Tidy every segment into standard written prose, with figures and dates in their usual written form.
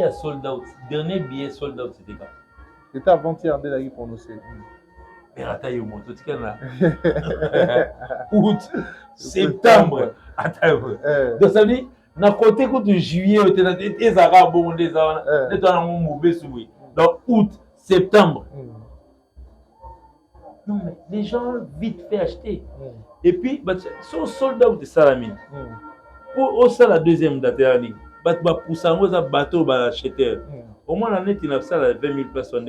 à sold out. Dernier billet sold out, c'était quand? C'était avant-hier de la prononcée. Mais attends, il y a mon truc là. Août, septembre. Attends. Donc ça veut dire, na côté de juillet, les arabes, les arabes, donc août, septembre. Non, mais les gens vite fait acheter. Et puis, sur sold out de Salamine, pour ça la deuxième date, pour ça, on a bateau acheter. Au moins, l'année, il y a 20 000 personnes.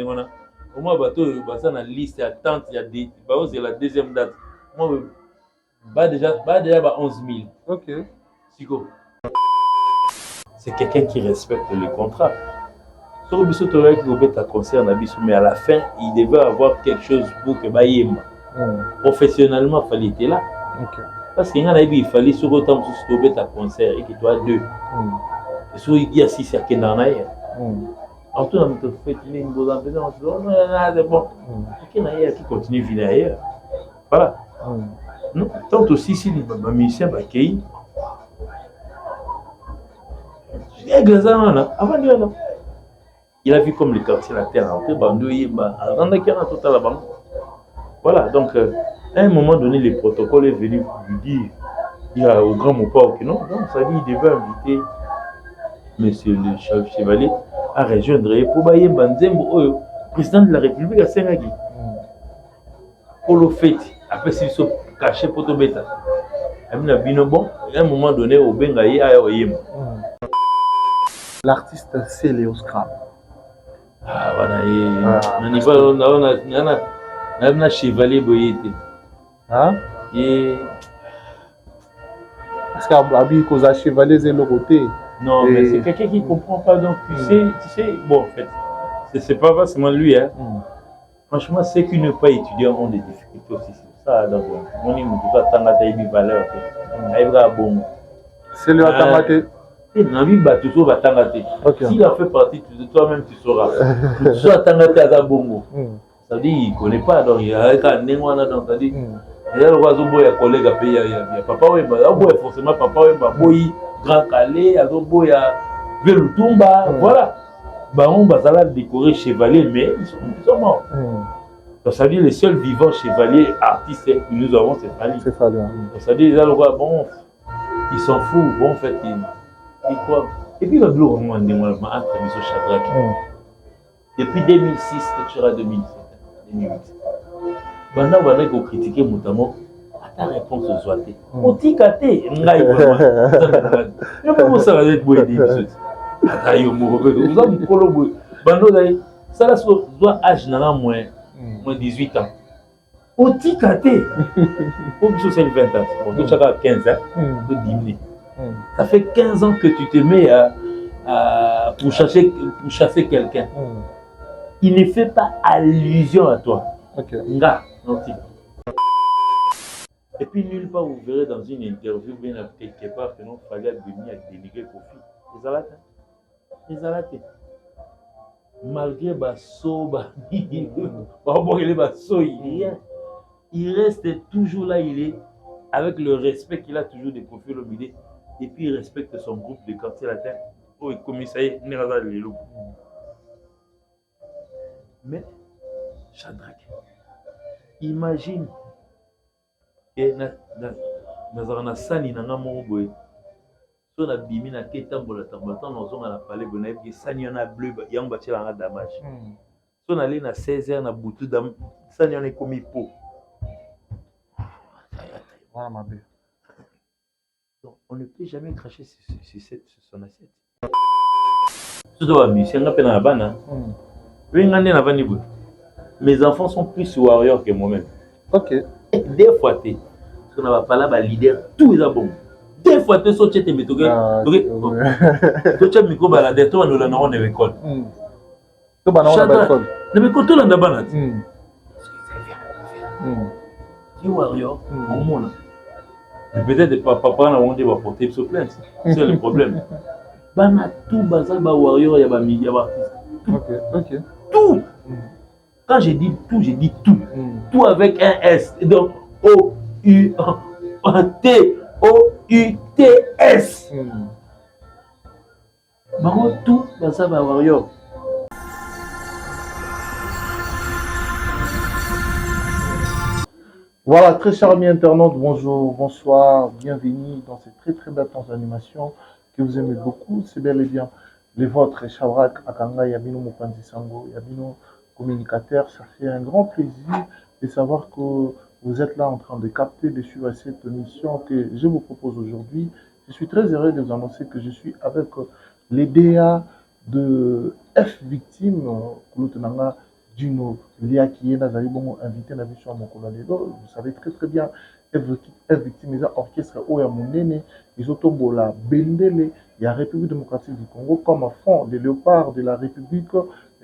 Au moins, bateau, dans la liste d'attente, il y a des. C'est la deuxième date. Moi, déjà 11 000. Ok. C'est quelqu'un qui respecte le contrat. Sur le biseau, tu aurais un concert, mais à la fin, il devait avoir quelque chose pour que Bayema. Professionnellement, il fallait être là. Parce qu'il y a il fallait sur autant de un concert et que tu as deux. Et sur il y a 6 qui n'en a rien. En tout cas, tu fais une bonne ambiance, c'est bon. Qui n'a rien qui continue à venir ailleurs. Voilà. Non, tant aussi si les musiciens accueillent. Avant de là. Il a vu comme le quartier la terre en voilà, donc à un moment donné, le protocole est venu lui dire au grand Mopao que non, ça dit il devait inviter monsieur le chef chevalier à rejoindre pour bailler Banzembo, président de la République à Senghagi. Pour le fait, après s'il se cachait pour tout bêta. Bon, à un moment donné, au Bengaï à Oyem. L'artiste c'est Léo Scrap. Ah voilà, on a chevalier boyété. Hein? Et parce qu'Abi cause à chevalier c'est le côté. Non, mais c'est quelqu'un qui comprend pas, donc tu sais, bon en fait, c'est pas forcément lui, hein. Franchement, ceux qui ne pas étudier ont des difficultés aussi, c'est ça, donc on est tout ça, tant à des valeurs, bon. C'est le Atamate. S'il a fait partie de toi-même, tu sauras. Tu as à bongo. Ça veut dire qu'il ne connaît pas, donc il y a un némoana dans ta dit. Il y a le oiseau boy, il y a collègue à payer, il y a papa, forcément papa, boy, grand calais, il y a boy, il y a Velutumba, voilà. On va décorer chevalier, mais ils sont morts. Donc ça veut dire les seuls vivants chevaliers artistes que nous avons, c'est Fali. C'est Fali. Donc ça veut dire bon, ils s'en foutent, bon en fait, et quoi. Et puis le bleu roman entre Miso Shadrach. Depuis 2006, tu seras 2007, 2008. Maintenant, on va critiquer notamment à ta réponse aux Zoaté. On dit qu'à t'es, ça va être beau et difficile. Vous avez colo. Ça doit âge moins 18 ans. On dit qu'à t'es. Pour que c'est 20 ans. Pour que tu as 15 ans, de diminuer. Ça fait 15 ans que tu te mets pour chasser quelqu'un. Il ne fait pas allusion à toi. Et puis nulle part vous verrez dans une interview bien quelque part que non fallait venir dénigrer Kofi. Les alatés. Malgré il reste toujours là, il est avec le respect qu'il a toujours de Kofi Olomide. Et puis il respecte son groupe de quartier latin. Oh, il commissariat Neraza de l'Elo. Mais, Shadrach, imagine que dans un sani dans un monde, si on a bimi na ketambola tambola, on a parlé de sani on a bleu, il y a un bâti là damage. Si on allait na 16h na boutou dam, sani on est commis pot. Voilà ma belle. Donc, on ne peut jamais cracher sur son assiette. Mes enfants sont plus warriors que moi-même. Ok. Des fois, tu n'as pas là, leader, tout est bon. Des fois, tu es sorti de méthodes. Tu as un micro baladé, tu as un école. Tu as un école. Tu as un école. Tu es warrior, au monde. Peut-être papa n'a pas porté sur plainte. C'est le problème. Tout bazar warrior, il y a artiste. Tout. Quand je dis tout. Tout avec un S. Donc O-U-T-O-U-T-S. bango tout baza ba warrior. Voilà, très chers amis internautes, bonjour, bonsoir, bienvenue dans cette très très belle animation que vous aimez beaucoup. C'est bel et bien les vôtres, Chavrak, Akanga, Yabino Mopanzi Sango, Yabino communicateur. Ça fait un grand plaisir de savoir que vous êtes là en train de capter, de suivre cette mission que je vous propose aujourd'hui. Je suis très heureux de vous annoncer que je suis avec les DA de F Victime, Kouloutenanga, Dino Lia qui est nazali bongo invité na biso mon kolalo. Vous savez très très bien F Victime est orchestre oya monene ils otombola bendele ya République démocratique du Congo comme un fond de léopard de la République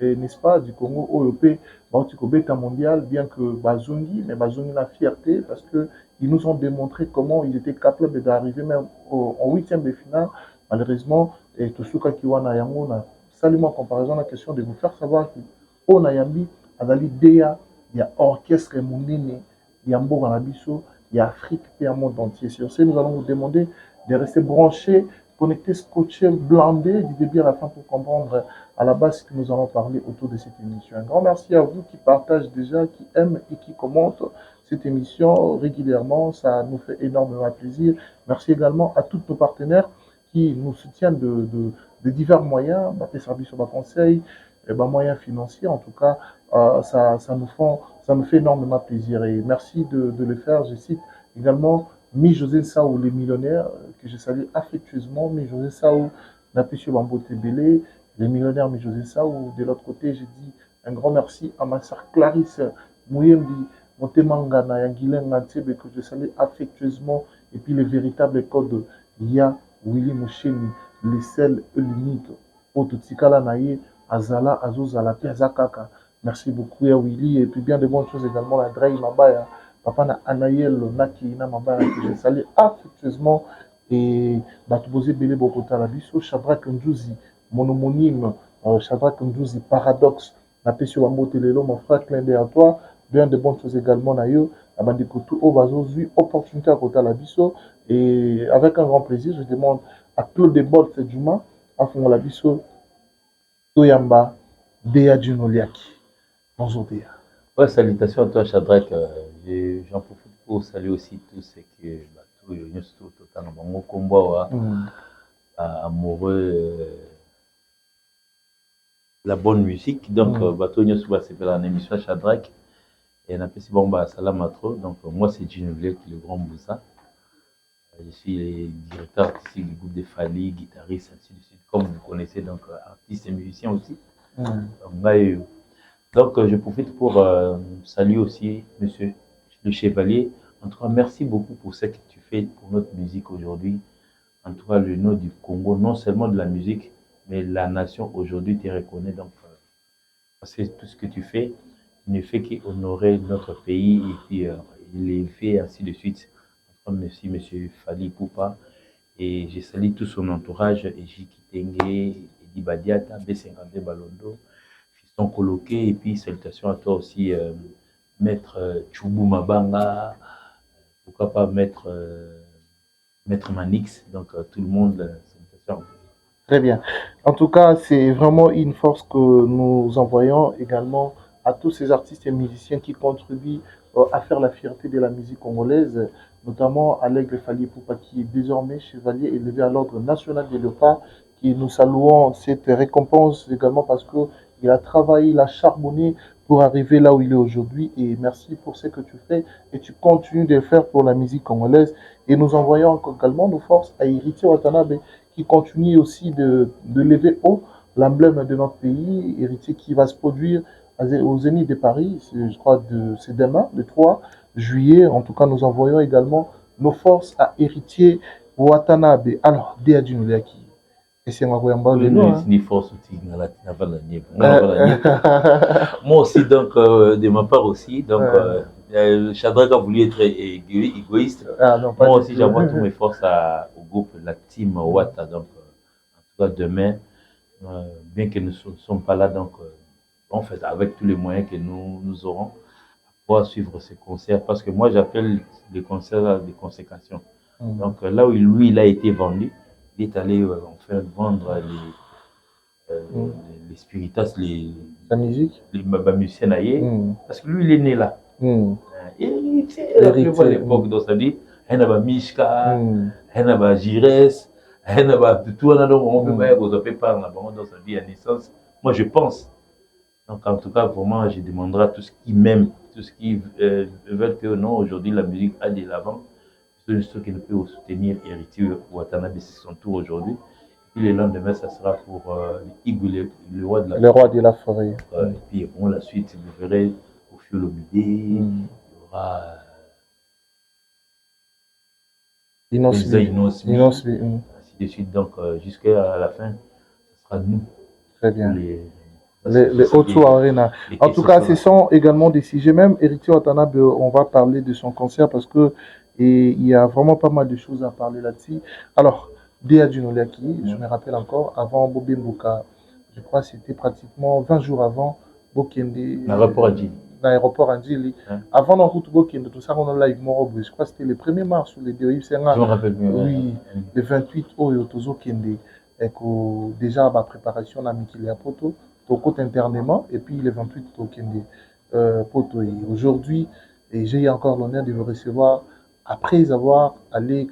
n'est-ce pas du Congo OEP bauti kobeta mondial bien que bazongi mais bazongi la fierté parce que ils nous ont démontré comment ils étaient capables d'arriver même en huitième de finale malheureusement et Tosuka Kiwana yango na salument en comparaison la question de vous faire savoir que on a yambi azali DEA ya orchestre monene ya mboka na biso ya Afrique et en monde entier. Sur ce, nous allons vous demander de rester branchés, connectés, scotchés, blindés du début à la fin pour comprendre à la base ce que nous allons parler autour de cette émission. Un grand merci à vous qui partagent déjà, qui aiment et qui commentent cette émission régulièrement. Ça nous fait énormément plaisir. Merci également à tous nos partenaires qui nous soutiennent de divers moyens, service sur conseil, moyens financiers. En tout cas, ça nous fait énormément plaisir et merci de le faire. Je cite également Mi-José Saou, les millionnaires, que je salue affectueusement. Mi-José Saou, Napisio Bambo Tebele, les millionnaires Mi-José Saou. De l'autre côté, j'ai dit un grand merci à ma sœur Clarisse Mouyembi, Montemangana, Yanguilen Nantebe, que je salue affectueusement. Et puis les véritables codes Lia, Willy Moucheni, les sels l'unique, Ototikala Naye, Azala, Azozala, Piazakaka. Merci beaucoup à Willy. Et puis bien de bonnes choses également à Drey Mabaya, Papa na Anaïel, Naki, na Mabaya, que je salue affectueusement. Et Batubose Bele Bokota Labiso, Shadrach Ndjouzi, mon homonyme, Shadrach Ndjouzi, Paradoxe, Napesio Wamotelelo, mon frère, clin d'œil à toi. Bien de bonnes choses également à eux. Abandikotu, Obazozu, opportunité à Kota Labiso. Et avec un grand plaisir, je demande à Claude Bol Sedjuma, à Fongo Labiso, Toyamba, Dea Djunoliaki. Bonjour Dea. Ouais, salutations à toi, Shadrach. J'en profite pour saluer aussi tous ceux qui sont totalement combat, amoureux la bonne musique. Donc, bateau c'est la émission Shadrach. Et on a fait bon salam à trop. Donc, moi, c'est Djunoliaki, le grand Boussa. Je suis le directeur artistique du groupe de Fali, guitariste, ainsi de suite, comme vous connaissez, donc artiste et musicien aussi. Donc, je profite pour saluer aussi Monsieur le Chevalier. En tout cas, merci beaucoup pour ce que tu fais pour notre musique aujourd'hui. En tout cas, le nom du Congo, non seulement de la musique, mais la nation aujourd'hui te reconnaît. Donc, parce que tout ce que tu fais ne fait qu'honorer notre pays et puis l'élever, ainsi de suite. Merci, Monsieur Fali Poupa. Et je salue tout son entourage, Eji Kitenge, Edi Badiata, B52 Balondo, Fiston Coloqué, et puis salutations à toi aussi, Maître Choubou Mabanga, pourquoi pas Maître Manix, donc tout le monde, salutations. Très bien. En tout cas, c'est vraiment une force que nous envoyons également à tous ces artistes et musiciens qui contribuent à faire la fierté de la musique congolaise, notamment à l'Aigle Fali Poupa qui est désormais chevalier élevé à l'ordre national des léopards, qui nous saluons cette récompense également parce qu'il a travaillé, il a charbonné pour arriver là où il est aujourd'hui. Et merci pour ce que tu fais et tu continues de le faire pour la musique congolaise. Et nous envoyons également nos forces à Héritier Watanabe qui continue aussi de lever haut l'emblème de notre pays, Héritier qui va se produire au Zénith de Paris, je crois c'est demain, le 3 juillet. En tout cas, nous envoyons également nos forces à Héritier Watanabe. Alors, Dea Djunoliaki. Et c'est ma force moi aussi, donc, de ma part aussi, donc, Shadrach a voulu être égoïste. Non, moi aussi, j'envoie toutes mes forces au groupe, la team Wata. Donc, en tout cas, demain, bien que nous ne sommes pas là, donc, en fait, avec tous les moyens que nous aurons, pour suivre ces concerts. Parce que moi, j'appelle les concerts des consécrations. Donc, là où lui, il a été vendu, il est allé enfin vendre les spiritas, la musique, les musiciens ailleurs, parce que lui, il est né là. Héritier, à l'époque, donc ça dit, il y a Mishka, il y a Jires, il y a tout, on peut pas parler, donc ça dit à naissance. Moi, je pense. Donc, en tout cas, pour moi, je demanderai à tous qui m'aiment, tous qui veulent que non, aujourd'hui, la musique aille de l'avant. C'est ceux qui ne peuvent soutenir Héritier Watanabe, c'est son tour aujourd'hui. Puis le lendemain, ça sera pour Igou, le roi de la forêt. Le roi de la forêt. Et puis, bon, la suite, vous verrez au Fiolomide, il y aura Inosbi, ainsi de suite. Donc, jusqu'à la fin, ce sera nous. Très bien. Les Otsu Arena. En tout cas, ce sont également des sujets. Même Héritier Watanabe, on va parler de son concert parce que il y a vraiment pas mal de choses à parler là-dessus. Alors, Dia Djunoliaki, je me rappelle encore, avant Bobé Mbuka, je crois que c'était pratiquement 20 jours avant Bokende. L'aéroport Andjili. Avant la route Bokende, tout ça, on a live Morobo. Je crois que c'était le 1er mars ou le 2 Je me rappelle mieux. Oui, le 28 Oyo Tozo Kende. Et que déjà, ma préparation, la Mikili à Poto, au côté internement, et puis le 28 au Kende Poto. Et aujourd'hui, j'ai eu encore l'honneur de vous recevoir après avoir allé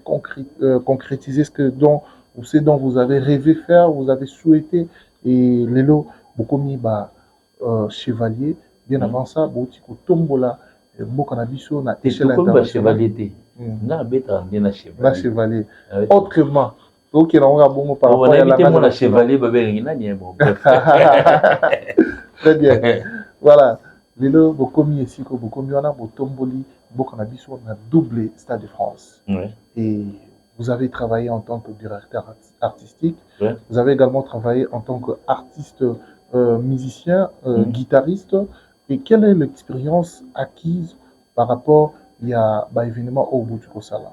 concrétiser ce dont vous avez rêvé faire, vous avez souhaité. Et Lelo, beaucoup mis chevalier, bien avant ça, beaucoup tombola, beaucoup nabiso, na échelle internationale. Chevalier. Autrement. Donc, il y a un bon par rapport à la chevalier. Très bien. Voilà. Lelo, Bokomi et Siko, Bokomi, on a Botomboli, Bokanabiso, on a doublé Stade de France. Et vous avez travaillé en tant que directeur artistique. Vous avez également travaillé en tant qu'artiste, musicien, guitariste. Et quelle est l'expérience acquise par rapport à l'événement au bout du Kosala?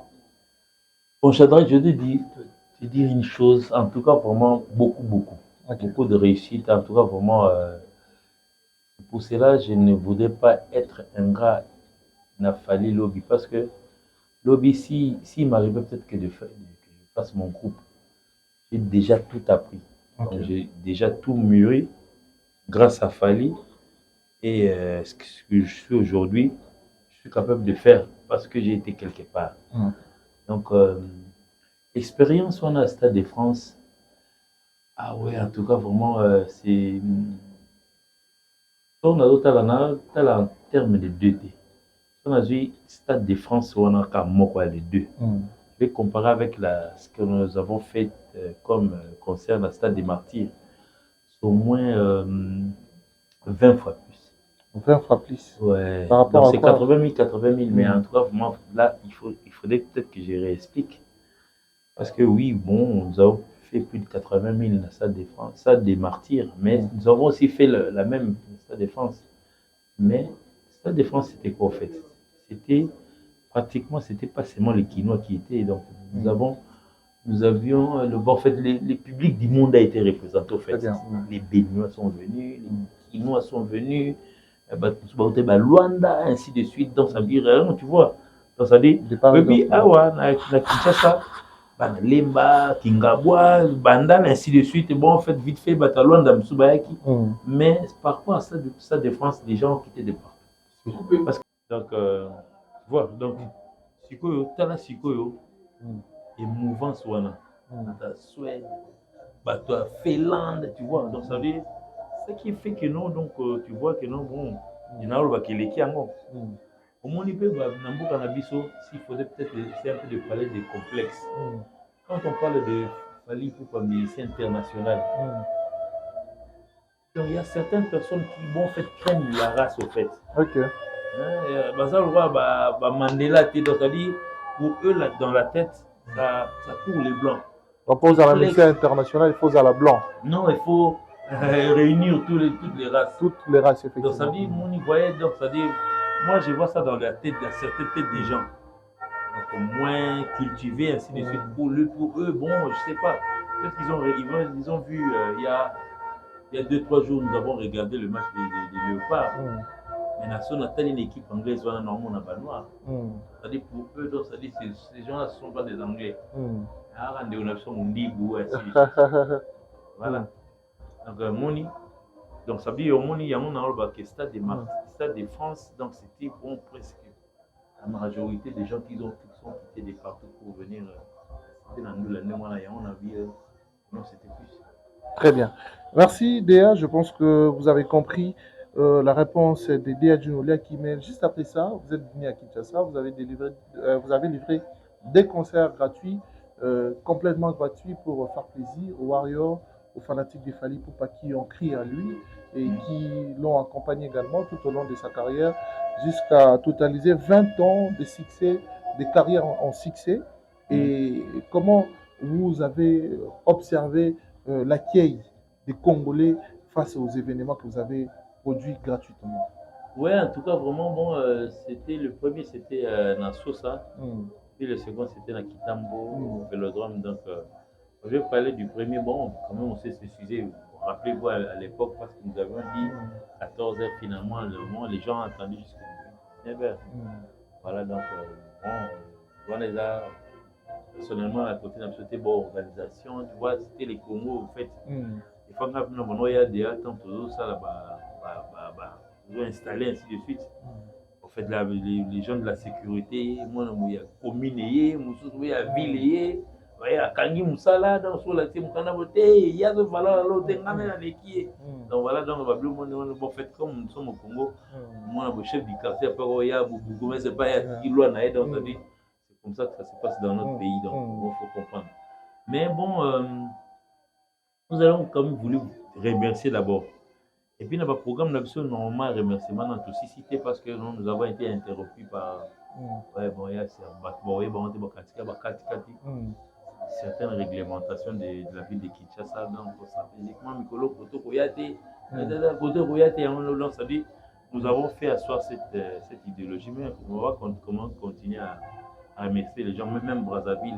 Bon, Chadra, je te dire une chose, en tout cas pour moi, beaucoup de réussite, en tout cas pour moi, pour cela, je ne voudrais pas être un gars n'a fallu lobby, parce que lobby, s'il m'arrivait peut-être que je fasse mon groupe, j'ai déjà tout appris, donc j'ai déjà tout mûri grâce à Fali, et ce que je suis aujourd'hui, je suis capable de faire parce que j'ai été quelque part. Donc, expérience, on a au Stade de France. Ah ouais, en tout cas, vraiment, c'est. On a d'autres en termes de 2D. On a vu Stade de France, on a quand même les deux. Je vais comparer avec ce que nous avons fait comme concert à Stade des Martyrs. C'est au moins 20 fois plus. 20 fois plus. Ouais. Donc c'est 80 000, mais en tout cas, moi, là, il faudrait peut-être que je réexplique. Parce que oui, bon, nous avons fait plus de 80 000 dans Stade de France, Stade des Martyrs, mais nous avons aussi fait la même Stade de France. Mais Stade de France, c'était quoi en fait? C'était pratiquement, c'était pas seulement les Quinois qui étaient. Donc nous avions en fait, les publics du monde a été représenté au fait. Les Béninois sont venus, les Quinois sont venus, Luanda, ainsi de suite. Donc ça veut dire, tu vois. Donc ça dit, et puis awa na Kinshasa, Lemba, Kingabwa, Bandal, ainsi de suite. Et bon, en fait, vite fait, Luanda, Msubayaki. Mais par rapport à ça de France, les gens quittaient de partout. Parce que, donc, tu vois, donc, Sikoyo, Tala Sikoyo, émouvance wana, la Suède, toi, Finlande, tu vois. Donc ça veut dire, ce qui fait que non, donc tu vois que non, bon, il y en a où qui est au moins, il peut Nambo Kanabiso, s'il faudrait peut-être essayer un peu de parler des complexes. Quand on parle de Fali pour musicien international, donc il y a certaines personnes qui vont en fait craignent la race au fait. Mandela, c'est-à-dire pour eux là, dans la tête, ça court les blancs. Donc pour la musicien international, il faut à la blanc. Non, il faut réunir toutes les races. Toutes les races, effectivement. Donc ça dit, mon y voyait, donc ça dit, moi je vois ça dans la tête, dans certaines têtes des gens. Donc au moins cultivés, ainsi de suite. Pour eux, bon, je sais pas. Peut-être qu'ils ont vu, il y a 2-3 jours, nous avons regardé le match des Léopards. Mais Nation a une équipe anglaise, on a normalement pas noir. C'est-à-dire pour eux, donc, c'est-à-dire ces gens-là ne sont pas des Anglais. Voilà. Donc, Moni, donc ça veut dire Moni, il y a un stade de France, donc c'était bon presque la majorité des gens qui sont quittés de partout pour venir. C'était dans nous, l'année, on a vu, non, c'était plus. Très bien. Merci Déa, je pense que vous avez compris la réponse de Déa Djounolia qui met juste après ça, vous êtes venu à Kinshasa, vous avez livré des concerts gratuits, complètement gratuits pour faire plaisir aux Warriors, aux fanatiques des Fally Ipupa qui ont crié à lui et qui l'ont accompagné également tout au long de sa carrière jusqu'à totaliser 20 ans de succès, de carrière en succès. Et comment vous avez observé l'accueil des Congolais face aux événements que vous avez produits gratuitement? Ouais, en tout cas, vraiment, bon, c'était le premier, c'était dans Sosa, puis le second, c'était dans Kitambo, au Vélodrome. Donc, je vais parler du premier. Bon, quand même, on s'est excusé. Rappelez-vous à l'époque, parce que nous avions dit 14 heures finalement, les gens ont attendu jusqu'à 19 heures. Voilà, donc, bon, on les a personnellement à côté de c'était bonne organisation, tu vois, c'était les Congo, en fait. Il faut que il y a des attentes, tout ça, là, ils ont installé ainsi de suite. En fait, là, les gens de la sécurité, moi, il y a commune, il y a ville, il y a Kangi Moussala, dans sur la Timoukana, il y a de valeur à l'autre, donc voilà, donc on fait comme nous sommes au Congo, moi, le chef du quartier, après, il y a beaucoup, mais c'est pas il y a dans sa vie. C'est comme ça que ça se passe dans notre pays, donc il faut comprendre. Mais bon, nous allons quand même voulu remercier d'abord. Et puis, dans le programme, nous avons normalement remerciement dans tout cité parce que nous avons été interrompus par. Ouais, bon, il y a certaines réglementations de la ville de Kinshasa. Donc, stratégiquement, Mikolo Koto Koyate, nous avons fait asseoir cette idéologie, mais on va comment continuer à remercier les gens, même Brazzaville,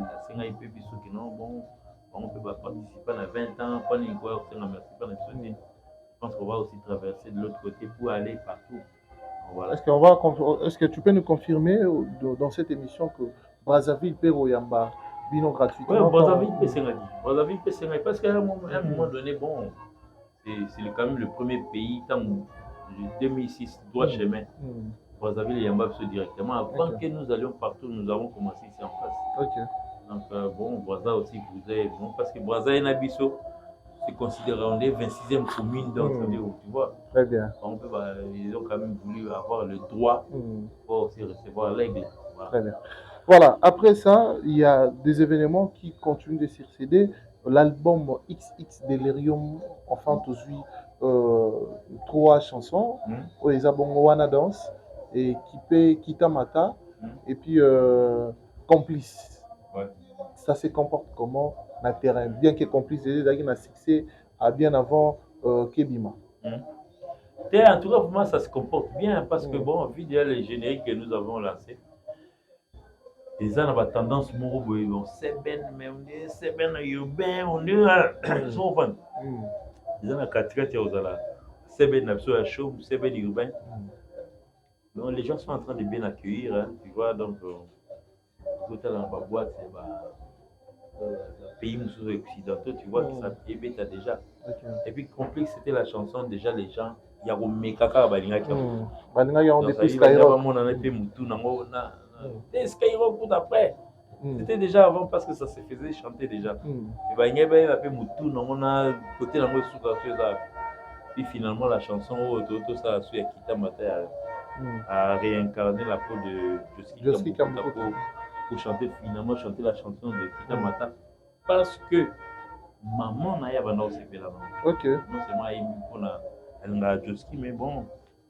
on peut pas participer à 20 ans, pas une fois, merci pas je pense qu'on va aussi traverser de l'autre côté pour aller partout. Voilà. Est-ce que tu peux nous confirmer dans cette émission que Brazzaville paie au Yamba Bino gratuitement? Oui, Brazzaville paie Brazzaville paie parce qu'à un moment donné, bon, c'est quand même le premier pays, tant 2006, droit chemin. Brazzaville et Yamba directement. Avant que nous allions partout, nous avons commencé ici en face. Donc, bon, Brazza aussi voudrait, bon, parce que Brazza et Nabiso, c'est considéré, on est 26e commune, donc ça veut dire, tu vois. Très bien. On peut, ils ont quand même voulu avoir le droit pour aussi recevoir l'aigle. Voilà. Très bien. Voilà, après ça, il y a des événements qui continuent de succéder. L'album XX Delirium, enfin, aujourd'hui, 3 chansons. Les Abongo Wana Dance, et Kitamata, et puis Complice. Ouais. Ça se comporte comment dans le terrain? Bien que Complice ait un succès bien avant Kebima. En tout cas, pour moi, ça se comporte bien parce que, bon, vu les génériques que nous avons lancés, les gens ont tendance, on sait bien, mais c'est bien, on est souvent. Les gens ont 4 ans, c'est bien, c'est bien urbain. Donc, les gens sont en train de bien accueillir, hein, tu vois, donc, dans la boîte, c'est pays occidentaux, tu vois que ça t'as déjà. Et puis, Complexe, c'était la chanson, déjà, les gens, il y a un mekaka, Skyrock tout après. C'était déjà avant parce que ça se faisait chanter déjà. Et il y a côté puis finalement, la chanson ça a su Kitamata a réincarné la peau de Joski Kambukuta pour chanter la chanson de Kitamata parce que maman n'a pas fait là. Non seulement elle a Joski, mais bon,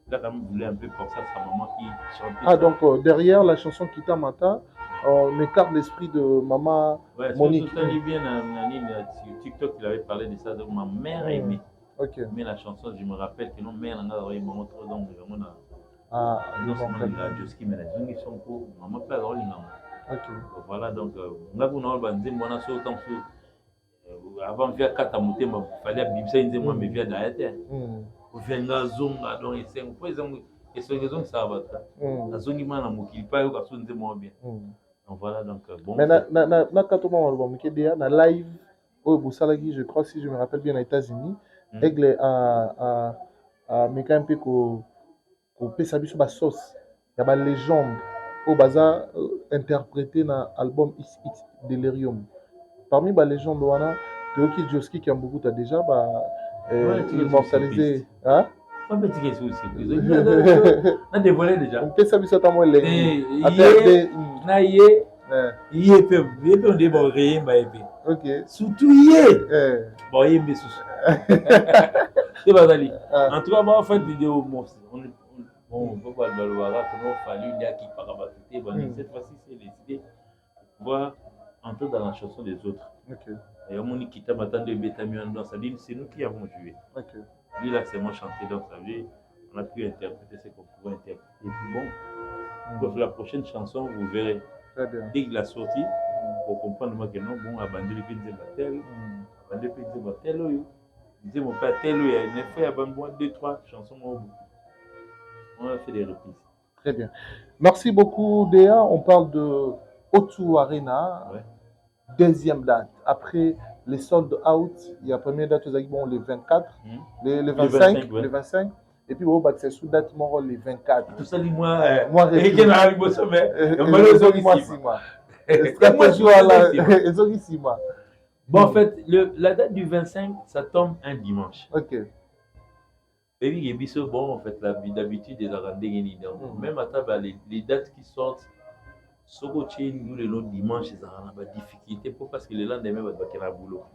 il a quand même voulu un peu pour ça sa maman qui chantait. Ah, donc derrière la chanson Kitamata, on écarte l'esprit de maman Monique. Tout bien sur TikTok, il avait parlé de ça, donc ma mère a aimé. Mais la chanson, je me rappelle que non, mère n'a pas aimé trop, donc vraiment. Non seulement la Joski, mais la Zungi sont pour maman pas avoir une voilà, donc, on a avant de faire 4 montées, il fallait bimser une moi, mais via d'ailleurs. Pour faire un zonga, donc, et c'est une raison que ça va. La zongi m'a mokili pas, il y a moins bien. Donc voilà, donc, bon. Mais na live, au Boussalagi, je crois, si je me rappelle bien, aux États-Unis, Aigle a meka un peu ko pesa biso ba sauce ya ba légende au baza interprété na album XX Delirium. Parmi ba légende wana Toyoki Joski Kiambukuta déjà immortalisé hein. Pas petit que c'est surprise. On a dévoilé déjà. On peut ça biso ta mo lengi. Na yé. Yé pe on déboré ba épé. OK. Surtout yé. Bon yé mais sous. C'est pas allé. En tout cas moi en fait vidéo on peut pas le valoir comment fallu il y a qui parabaté bon cette fois-ci c'est décidé de pouvoir entrer dans la chanson des autres. OK. Et on m'a quitté maintenant de Betamion dans sa vie, c'est nous qui avons joué. OK. Lui là c'est moi chanté dans sa vie, on a pu interpréter ce qu'on pouvait interpréter. Et puis bon, pour la prochaine chanson vous verrez. Très bien. Dès qu'il a sorti, pour comprendre moi que non bon abandonner le film de Batel, abandonner le film de Batel. Il dit mon père tel il y a une fois il y a bon 2-3 chansons on a fait des reprises. Très bien. Merci beaucoup Déa, on parle de O2 Arena. Ouais. Deuxième date. Après les sold out, il y a première date aux bon les 24, les 25, les 25. Et puis bon, c'est sous date mort les 24. Tout ça dit moi et qui n'a pas sommet. Bon en fait la date du 25 ça tombe un dimanche. OK. Et puis bon en fait d'habitude des arrandés même à table les dates qui sortent nous le long dimanche ils ont des difficultés parce que le lendemain va faire un boulot.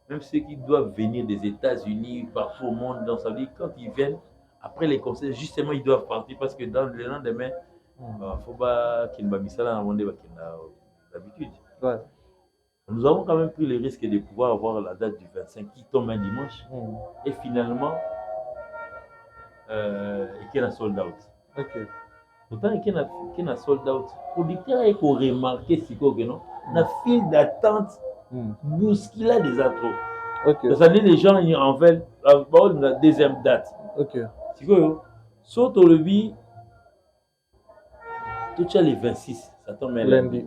Même ceux qui doivent venir des États-Unis partout au monde dans sa vie quand ils viennent après les concerts justement ils doivent partir parce que dans le lendemain faut pas qu'il va misala dans monde d'habitude. Ouais. Nous avons quand même pris le risque de pouvoir avoir la date du 25 qui tombe un dimanche et finalement et qu'il a sold out. OK. Pourtant qu'il a sold out. Producteur est pour remarquer si quoi que non. La file d'attente bouscule déjà trop. OK. Ça dit les gens en fait la deuxième date. OK. Si quoi saute au levier tout ça les 26 ça tombe un lundi.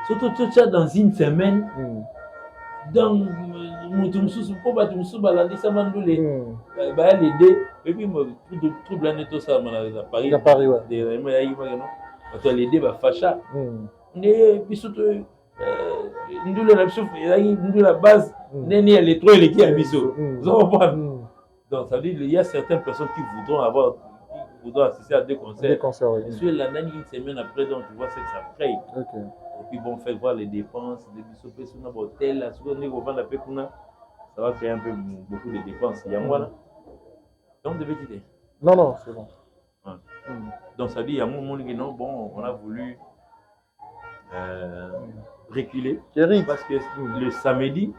Surtout tout ça dans une semaine. Dans Moutoumsous, pour Batumsou, Balandi, ça m'a donné les dés. Et puis, tout blané tout ça, à Paris. À Paris, ouais. Les dés, facha. Et puis, surtout, nous, la base, les trois, les qui à Bissot. Donc, ça veut dire qu'il y a certaines personnes qui voudront assister à des concerts. Des concerts, oui. Et sur la dernière semaine après, donc, tu vois, c'est que ça paye. OK. Et puis bon, fait voir les dépenses, des bisopés sur notre hôtel, ça va créer un peu beaucoup de dépenses. Il y a moi là. Donc, de petites idées. Non, c'est bon. Donc, ça dit, il y a un moment où non, bon, on a voulu reculer. Parce que le samedi,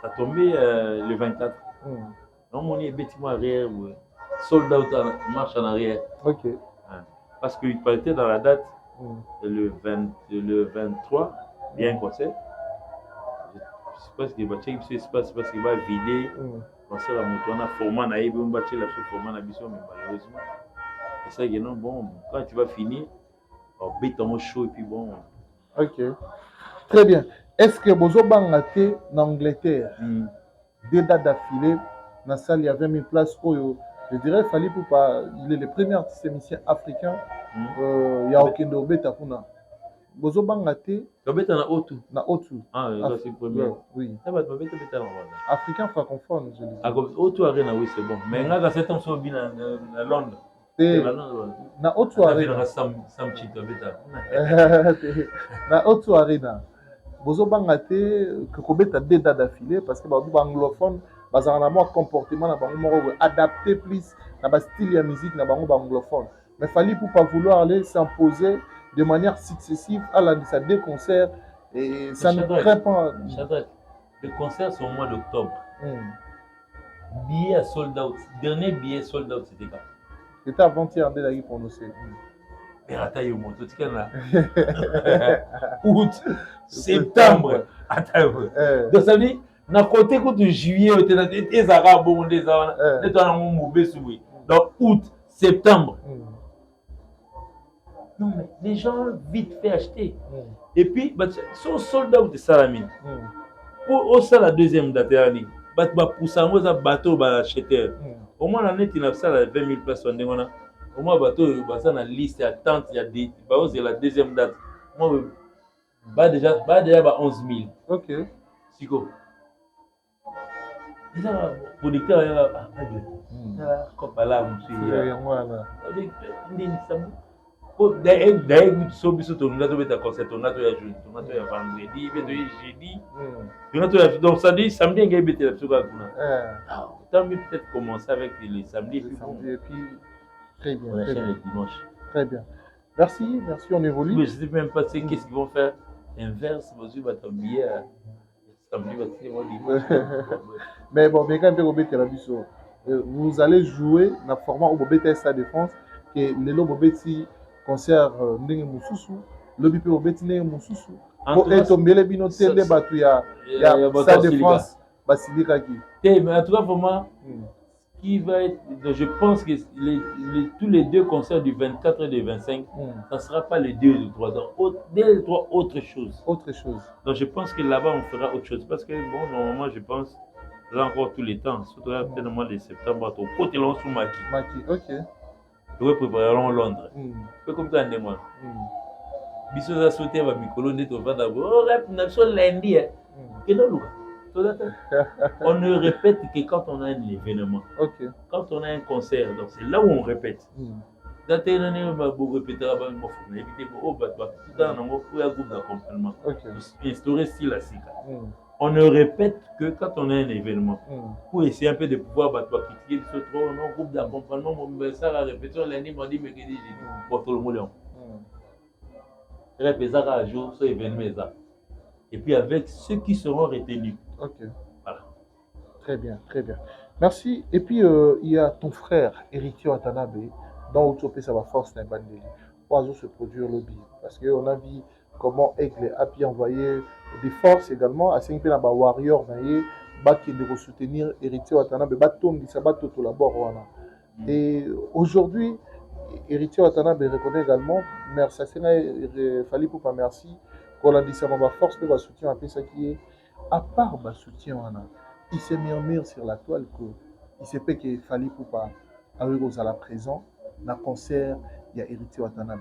ça tombait le 24. Donc, on est bêtiment arrière, sold out, marche en arrière. OK. Parce qu'il partait dans la date. Le 23, il y a un concert. Je sais pas ce qu'il va faire, je sais pas parce qu'il va vider. Concert à Mouton, on a format, on a battu la format, mais malheureusement. Et ça, non, bon, quand tu vas finir, on bête ton chaud et puis bon. OK. Très bien. Est-ce que Bozo Bangaté en Angleterre, deux dates d'affilée, dans la salle, il y a 20 000 places. Je dirais qu'il fallait pour pas. Il est le premier artiste émissien africain. Il y a aucun de Obeta Kuna. Bozo Bangaté. Obeta na O2. Na O2. Ah, c'est le premier. Oui. Africain francophone, je dis. O2 Arena, oui, c'est bon. Mais là, c'est un son bien à Londres. Na O2 Arena. Na O2 Arena. Bozo Bangaté, que Kobeta deux dates d'affilée parce que les anglophones. Parce qu'on a un comportement adapté plus à le style de musique anglophone. Mais il fallait pour pas vouloir aller s'imposer de manière successive à la deux concerts et ça ne crée pas. Les concerts sont au mois d'octobre. Billet sold out. Dernier billet sold out, c'était quand? C'était avant-hier de la prononcée. Mais attends, il y a mon tout là. Août, septembre. Attends. Donc ça veut dire. Na côté de juillet, les arabes, donc août, septembre. Non, mais les gens vite fait acheter. Et puis, sont sold out de Salamine. Pour ça, la deuxième date, pousse un bateau acheteur. Au moins l'année il a ça 20 000 personnes. Au moins bateau ça na liste attente il y a des c'est la deuxième date. Moi déjà 11 000. OK. Siko. Ça producteur d'ailleurs biso tonga tobeta concert tonga to ya jeudi tonga to ya vendredi be to jeudi tonga to ya donc samedi samedi ngai betela biso ka kuna tant mieux peut-être commencer avec les samedis et puis très bien on enchaîne les dimanches. Très bien, merci on évolue. Mais je sais même pas qu'est-ce qu'ils vont faire inverse monsieur va t'habiller samedi va dimanche. Mais bon mais quand même vous allez jouer dans le format où Bobeta sa défense que les Bobeti concert ndenge mususu lobi pe Bobeti ndenge mususu pour être mbele bino tende batu ya sa défense basilika ki mais en tout cas pour moi qui va être je pense que tous les deux concerts du 24 et du 25 ça sera pas les 2 ou les 3 donc les 3 autre chose donc je pense que là-bas on fera autre chose parce que bon normalement je pense là encore tous les temps surtout peut-être le mois de septembre au côté là sous Maki OK. Nous préparons Londres. Peu comme ça, des mois. Biso za sauté va mikolo net au vent d'abord. Oh, nation lundi. On ne répète que quand on a un événement. OK. Quand on a un concert, donc c'est là où on répète. D'ailleurs, on va beaucoup répéter avant de faire éviter au bas tout dans un groupe d'accompagnement. Instaurer style à sika. On ne répète que quand on a un événement. Pour essayer un peu de pouvoir critiquer ce trop non groupe d'accompagnement mon ça la répétition lundi mardi mercredi jeudi pour tout le monde. Répéter ça à jour ce événement là. Et puis avec ceux qui seront retenus. OK. Voilà. Très bien. Merci. Et puis il y a ton frère Héritier Watanabe dans Utopie ça va force d'un bandeli. Pour se produire le billet parce que on a vu comment Aigle a pu envoyer des forces également à 5 na ba warrior na ye ba qui de soutenir Héritier Watanabe ba tondi ça ba toto la wana. Et aujourd'hui Héritier Watanabe reconnaît également merci fallait pour pas merci qu'on a dit ça ba force de ba soutien après ça qui est à part ba soutien wana il se murmure sur la toile que il se peut que fallait pour pas avec aux à la présent na concert il y a Héritier Watanabe.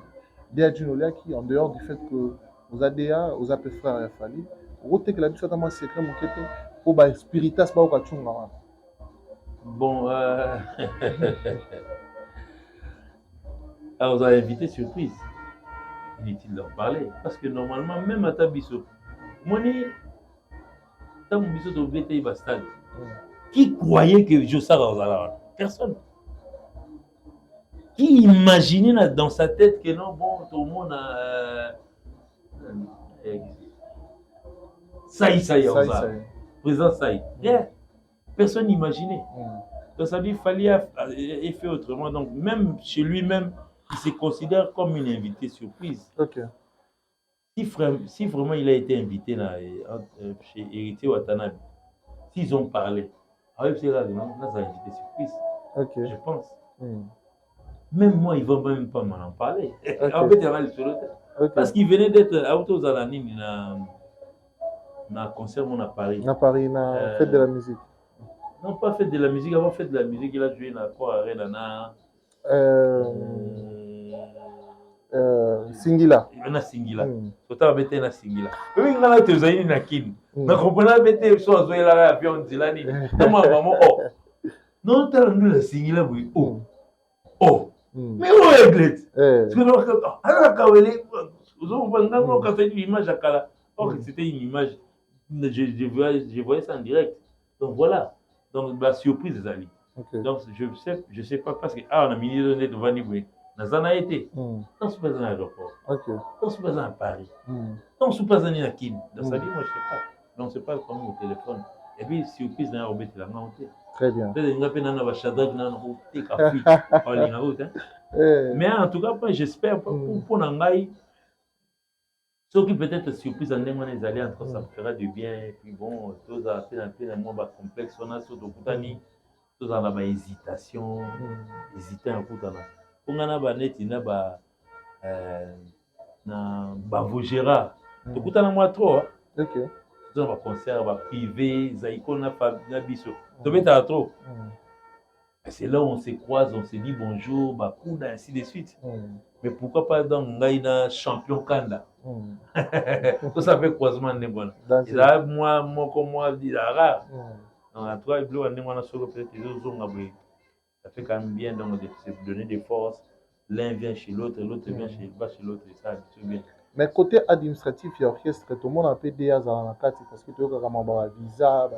Dia Junolia qui en dehors du fait que aux ADA, aux AP frères et Fali, vous que la mission est secret mon kété pour ba spiritas ba ka tchunga. Bon alors vous avez invité surprise. Inutile de leur parler parce que normalement même à Tabiso moni tant biso to bete bastade. Qui croyait que Josara Ozala? Personne. Qui imaginait dans sa tête que non bon tout le monde a Saï, président Saï. Yeah. Personne n'imaginait. Donc ça dit qu'il fallait faire autrement. Donc même chez lui-même, il se considère comme une invitée surprise. OK. Si vraiment il a été invité là, chez Héritier Watanabe, s'ils ont parlé, c'est là, on a invité surprise. OK. Je pense. Même moi, ils ne vont même pas m'en parler. En fait, il y a sur le terrain. Parce qu'il venait d'être à Autozalanine dans un concert à Paris. À Paris, na fête de la musique. Non, pas fête de la musique, avant fête de la musique, il a joué dans quoi Singila. Il a Singila. Autant mettre na Singila. Oui, il a été zaini na kin. Na comprendre mettre so azoé là avion dilani. Non maman oh. Non, t'as rendu la Singila oui. Oh. Mais où est Glette? Parce que non, alors Kawele, vous avez une image à Kala. Or c'était une image. Je voyais ça en direct. Donc voilà. Donc la surprise des amis. Donc je sais pas parce que on a mis donné devant nous. Nazana été. On se passe dans l'aéroport. On se passe à Paris. On se passe à Kin. Donc ça dit moi je sais pas. Donc c'est pas comme au téléphone. Et puis surprise dans Robert la monté. Très bien. Mais en tout cas, j'espère pour Nangaï, ceux qui peut-être surprise en démon les alliés entre ça me fera du bien. Et puis bon, tous à un peu moins complexe, on a surtout Koutani, tous en a hésitation, hésiter un coup. On a banet, il a na Bavo Gérard. Tout à moi trop. dans un concert privé, Zaïko na biso. Tobeta trop. C'est là où on se croise, on se dit bonjour, Bakouda, ainsi de suite. Mais pourquoi pas dans Ngaïna champion Kanda? Tout ça fait croisement de bon. Et là, moi, comme moi, je dis rare. En toi, il bloque, on a peut-être ça fait quand même bien donc, de se donner des forces. L'un vient chez l'autre, l'autre vient chez l'autre, et ça, c'est bien. Mais côté administratif, il y a orchestre, tout le monde a payé à la carte parce que tu as un visa,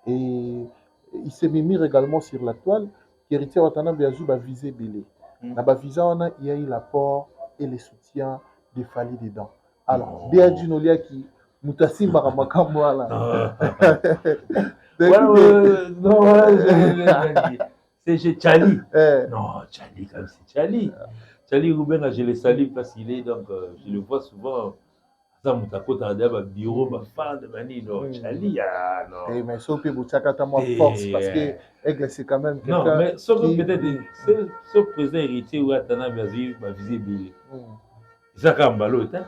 et il s'est mis également sur la toile. Héritier Watana Biazou va viser Belé. Dans le visa, il y a eu l'apport et le soutien des Fali dedans. Alors, Béa Djinolia qui Moutassim Baramakamwa là. Non, c'est chez Tchali. Non, Tchali, comme c'est Tchali. Tchali Rouben, je le salue parce qu'il est, donc je le vois souvent. Ça, Moutako, t'as un bureau, ma femme de Mani, non, Tchali, non. Mais sauf que Boutaka, t'as moins force parce que Aigle, c'est quand même quelqu'un. Non, mais sauf que peut-être, ce président héritier ou Atana Biazou va viser Billy. C'est ça comme ballot, hein?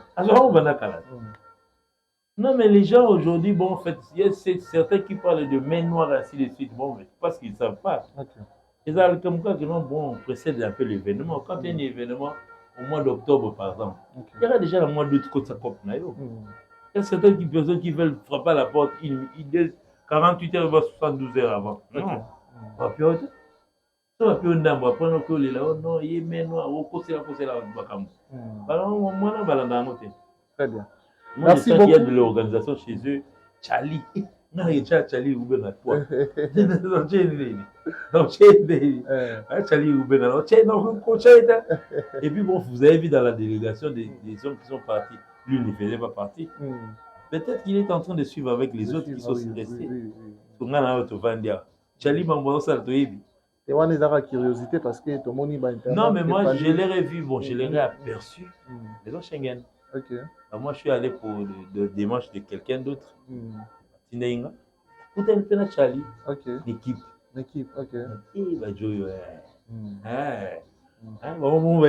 Non, mais les gens aujourd'hui, bon, en fait, il y a certains qui parlent de main noire, ainsi de suite, bon, mais parce qu'ils ne savent pas. Ils ont comme quoi, bon, on précède un peu l'événement. Quand il y a un événement, au mois d'octobre, par exemple, il y aura déjà le mois d'août côté sa copie. Il y a certaines personnes qui veulent frapper à la porte, ils disent 48 heures, 72 heures avant. Non, pas plus haut. Ça va plus haut d'un mois, pendant que les là, non, il y a main noire, au côté là, alors, moi, on va l'en noter. Très bien. Moi, je sens qu'il y a de l'organisation chez eux. Tchali. Non, il y a Tchali Rouben à toi. Non, Tchali Rouben à toi. Et puis, bon, vous avez vu dans la délégation des hommes qui sont partis. Lui, il ne faisait pas partie. Peut-être qu'il est en train de suivre avec les autres qui sont restés. Tchali Mambo, ça le et on est dans la curiosité parce que tout le monde va intervenir. Non, mais moi, je l'ai revu, bon, je l'ai aperçu. Les gens Schengen. Ok. Alors, moi, je suis allé pour des démarches de quelqu'un d'autre. Tinaïnga. Tout un peu de Charlie. Ok. L'équipe. L'équipe, ok. Et bah, Joe, vous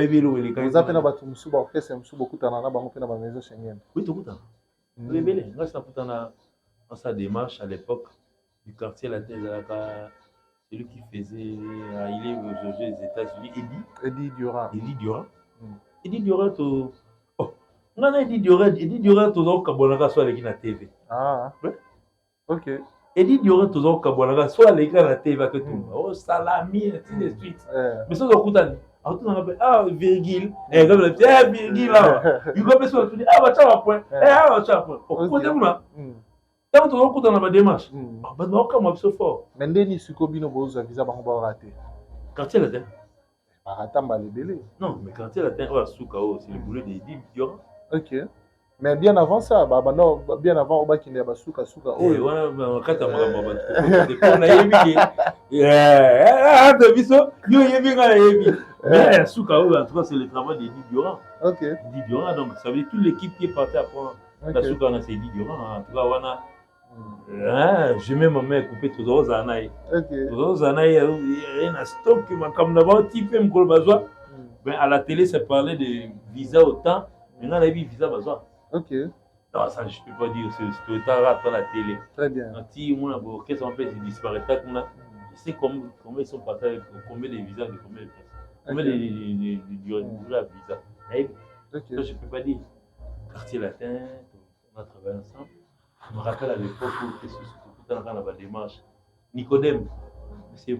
appelez à Batou Moussou, orchestre Moussou, beaucoup de temps, on fait dans la maison Schengen. Oui, tout le temps. Oui, mais moi, ça fait dans sa démarche à l'époque du quartier latin. Celui qui faisait, il est aujourd'hui aux États-Unis, Eddie Durand. Eddie Durand, on a Eddie Durand, tout le Kabonaka soit avec la TV. Ah, ok. Eddie Durand, tout le Kabonaka soit avec la TV que tout. Oh, salami, ainsi de suite. Mais ça, ah, virgule. Et comme le petit, virgule là. Il va faire tout. Ah, bah, tu as un point. Ah, tu as un point. Côté-vous là. Tant que tu as une démarche, tu as un fort. Mais Ndeni Sukobino Bozo visa va rater. Quartier latin. Non, mais quartier latin, c'est le boulot des Durand. Ok. Mais bien avant ça, non, bien avant, on qui n'est pas Souka. Oh, quand tu mais Souka, en tout cas, c'est le travail des Durand. Ok. Durand, donc ça veut dire toute l'équipe qui est partie après la Souka, on a c'est Durand. En tout cas, on a. Je mets ma main coupée tout aux anaïs. Tout aux anaïs, il y a un stock comme d'abord, type M. Ben à la télé, ça parlait de visa au temps. Maintenant, on a vu visa besoin. Ok. Non, ça, je ne peux pas dire, c'est le temps à la télé. Très bien. Si on a qu'est-ce qu'on fait, c'est disparaître. Je sais combien ils sont partis, combien de visas, combien de personnes. Combien de durée à visa. Ça, je ne peux pas dire. Quartier latin, on a travaillé ensemble. Je me rappelle à l'époque où tout le temps dans la démarche. Nicodème. C'est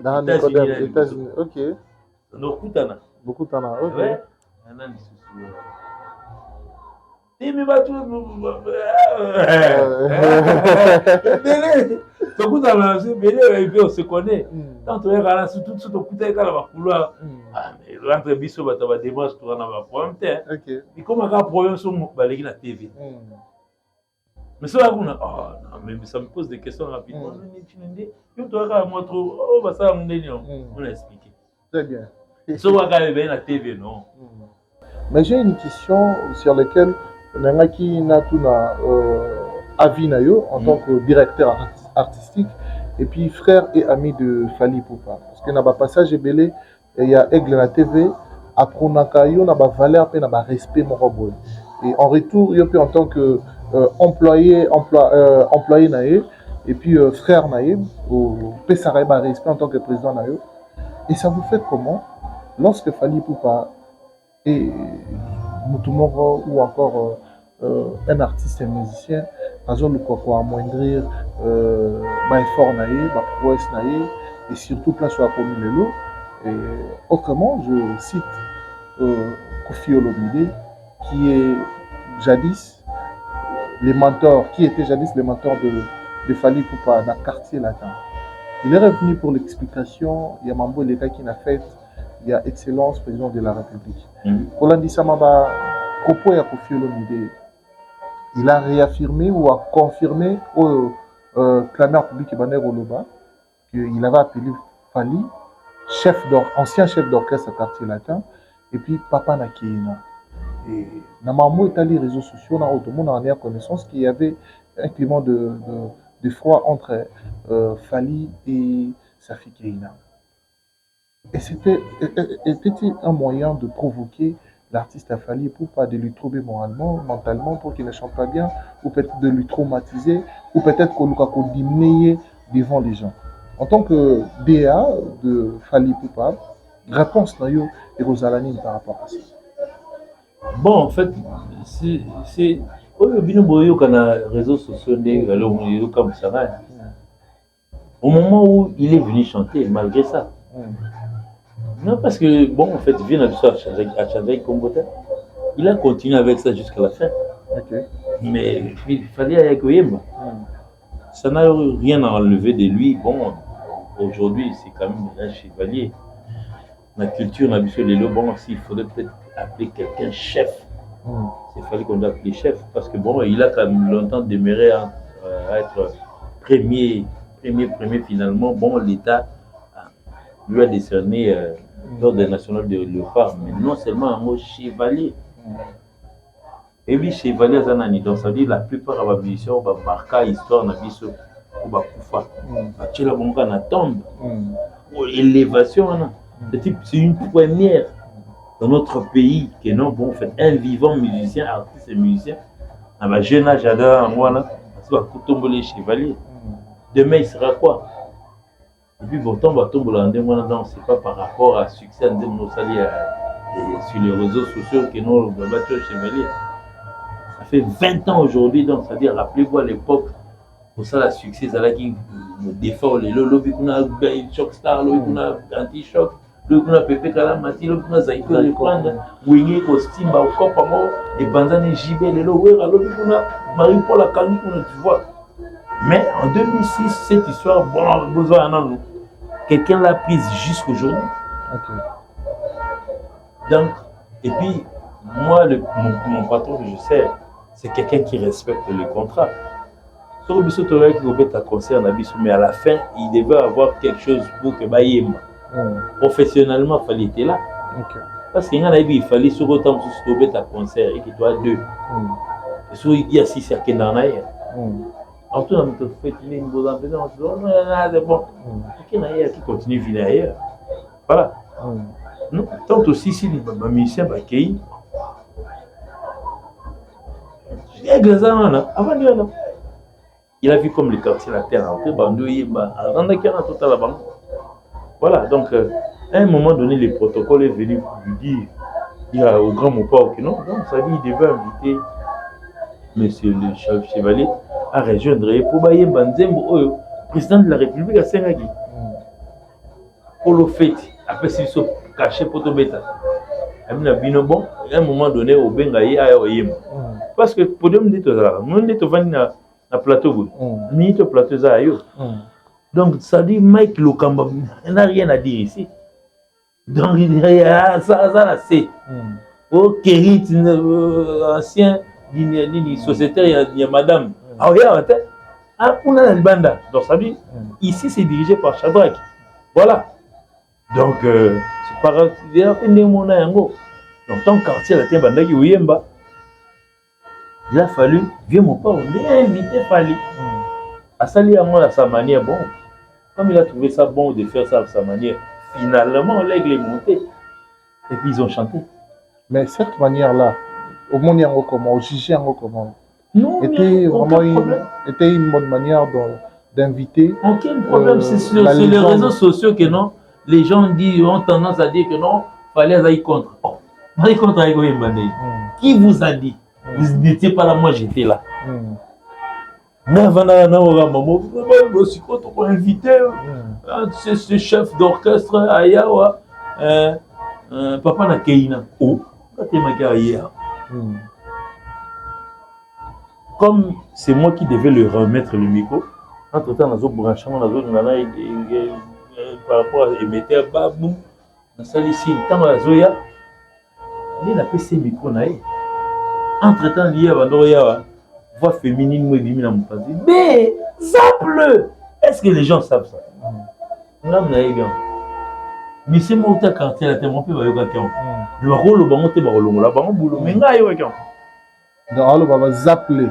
dans Nicodème, aux États-Unis. Ok. Non, beaucoup de temps. Ok. Ouais. Mais bah tout on se connaît. Tant on est tout ce coup de couloir. Mais entre biso va démarche pour en avoir problème. Et comme un problème sur la TV. Mais ça, non, mais ça me pose des questions rapidement. On a expliqué. Très bien. Ça va arriver la TV, non. Mais j'ai une question sur laquelle Nangaki Natuna Avinayo en tant que directeur artistique et puis frère et ami de Fali Poupa. Parce que dans le passage belé, il y a Aigle la TV, à Pronakayo, il y a valeur et il respect mon robot. Et en retour, il y a en tant que employé naïe, et puis frère naïe, au Pessaray respect en tant que président naïe. Et ça vous fait comment lorsque Fally Ipupa et Mutumoro ou encore un artiste et un musicien, par exemple, quoi amoindrir effort naïe, prouesse naïe, et surtout place sur la commune Lelo. Et autrement, je cite Kofi Olomide, qui est jadis les mentors, qui était jadis les mentors de Fally Ipupa dans le quartier latin. Il est revenu pour l'explication, il y a Mambo Leka qui l'a fait, il y a Excellence, président de la République. Pour l'Andissamaba, Kopo et Kofi Olomide, il a réaffirmé ou a confirmé au clameur public Ibané Roloba qu'il avait appelé Fally, ancien chef d'orchestre à quartier latin, et puis Papa Nakeina. Et Namamo est allé les réseaux sociaux, dans tout le monde en a connaissance qu'il y avait un climat de froid entre Fally et Safi Keïna. Et était-il un moyen de provoquer l'artiste à Fally pour pas de lui trouver moralement, mentalement, pour qu'il ne chante pas bien, ou peut-être de lui traumatiser, ou peut-être qu'on l'a diminué devant les gens. En tant que DA de Fally Ipupa, réponse Nayo et Rosalanine par rapport à ça. Bon, en fait, c'est. Réseaux sociaux, au moment où il est venu chanter, malgré ça. Non, parce que, bon, en fait, il vient à Chandrai Kombota. Il a continué avec ça jusqu'à la fin. Okay. Mais il fallait aller avec ça n'a rien à enlever de lui. Bon, aujourd'hui, c'est quand même un chevalier. La culture, n'a vu les lots. Bon, s'il faudrait peut-être appeler quelqu'un chef. Il fallait qu'on l'appelle chef. Parce que, bon, il a quand même longtemps demeuré à être premier finalement. Bon, l'État lui a décerné l'ordre national de Léopard, mais non seulement un mot chevalier. Et lui, chevalier, ça veut dire la plupart de la mission va marquer l'histoire de l'histoire ou va koufa. Tu l'as bon quand tombe. Élévation, c'est une première dans notre pays que non, bon, en fait, un vivant musicien, artiste et musicien, à ma jeune âge, j'adore moi là, ça va tomber les chevaliers. Demain, il sera quoi? Et puis, pourtant, on va tomber là, non, c'est pas par rapport à succès de nos saliers sur les réseaux sociaux que nous, on va battre chevalier. Ça fait 20 ans aujourd'hui, donc, c'est-à-dire, rappelez-vous à l'époque, pour ça, le succès, c'est là qui me défend les lobbies, qu'on a Choc Star, qu'on a Anti-Choc, qu'on a Pepe Kalamati, qu'on a Zaïko, qu'on a Wingé, Costume, Baukopamo, et Banzane JB, les lobbies, qu'on a Marie-Paul Akali, qu'on a, tu vois. Mais en 2006, cette histoire, bon, besoin d'un an, quelqu'un l'a prise jusqu'aujourd'hui. Okay. Donc, et puis, moi, mon patron que je sais, c'est quelqu'un qui respecte les contrats. Sur le Touré qui oublie ta concert, mais à la fin, il devait avoir quelque chose pour que Bayem. Professionnellement, il fallait être là. Okay. Parce qu'il y en a il fallait sur autant que tu ta concert et que tu as deux. Et sur il y a 6 à Kendanaï. En tout cas, on fait une bonne ambiance, on dit, c'est bon. Quelqu'un qui continue à venir ailleurs. Voilà. Non, tant aussi si les musiciens accueillent. Il a vu comme le quartier la terre entrée, voilà, donc à un moment donné, le protocole est venu lui dire au grand Mopao que non, ça dit qu'il devait inviter monsieur le chef chevalier à rejoindre pour bailler Banzembo, président de la République à Sengagi. Pour le fait, après s'ils sont cachés pour te bêta. Bon, à un moment donné, au Bengaï à Oyem. Parce que pour dire, on dit na plateau, ni te plateau ça yo. Donc ça dit Mike Lokamba, il n'a rien à dire ici. Donc il dit ça là c'est. Oh Kérit, ancien sociétaire, il y a madame. Ah oui, on a une bande. Donc ça dit, ici c'est dirigé par Shadrach. Voilà. Donc c'est pas grave, il y a un démon à Yango. Donc tant quartier la tienne banda qui Oyemba. Il a fallu, viens mon père, on a invité Fally. À Sali à sa manière, bon, comme il a trouvé ça bon de faire ça à sa manière, finalement, l'aigle est monté. Et puis ils ont chanté. Mais cette manière-là, au monde yango comment, au juger yango comment. Non, Était vraiment une bonne manière d'inviter. Aucun problème, c'est sur les réseaux sociaux que non, les gens ont tendance à dire que non, fallait aller contre. Oh, aller contre qui vous a dit? Vous n'étiez pas là, moi j'étais là. Mais avant maman, aussi quand on invité ce chef d'orchestre Ayawa, papa na Keina. Oh, comme c'est moi qui devais le remettre le micro, entre-temps, dans branchement, par rapport à émetteur, babou, dans ça ici, tant à Zoya, il a fait ses micros. Entre-temps, il y a voix féminine, moi, il mon père. Mais, zappe-le! Est-ce que les gens savent ça? Non, mais c'est moi qui ai quartier, la tête, mon père, il va y avoir le rôle, le banc, le banc, le banc, boulot, mais il va y avoir alors, on va zapper.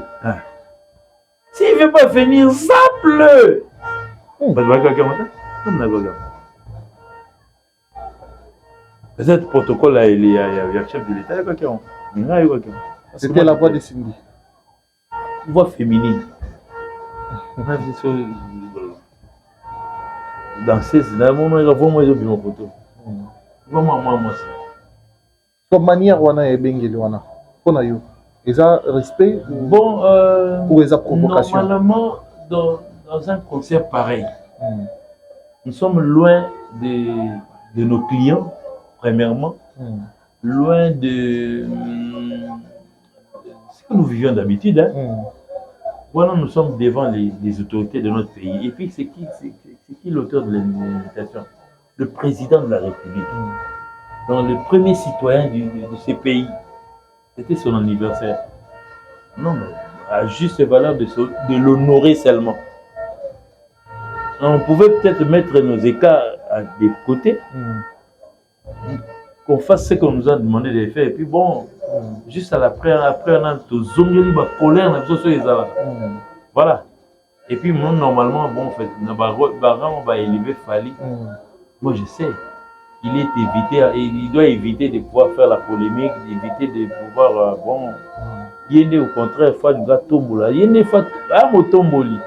S'il ne veut pas venir, zappe-le! Peut-être protocole, là, il y a le chef de l'État. C'était la voix de Cindy. Voix féminine. Danser, c'est là, moi, je vois mon photo. Moi, ça. Comme manière, on a bien wana. On a eu. Ils ont respect bon, ou ils ont provocation. Normalement, dans un concert pareil, nous sommes loin de nos clients, premièrement, loin de ce que nous vivions d'habitude. Hein. Voilà, nous sommes devant les autorités de notre pays. Et puis, c'est qui l'auteur de l'invitation? Le président de la République. Donc, le premier citoyen de ce pays. C'était son anniversaire. Non, mais à juste valeur de l'honorer seulement. On pouvait peut-être mettre nos écarts à des côtés, qu'on fasse ce qu'on nous a demandé de faire. Et puis bon, juste après on a tous colère, voilà. Et puis normalement, bon, en fait, on va élever Fali. Moi, je sais. Il doit éviter de pouvoir faire la polémique, d'éviter de pouvoir, bon, il y a au contraire, il faut que tombola. Il y a un tomboli.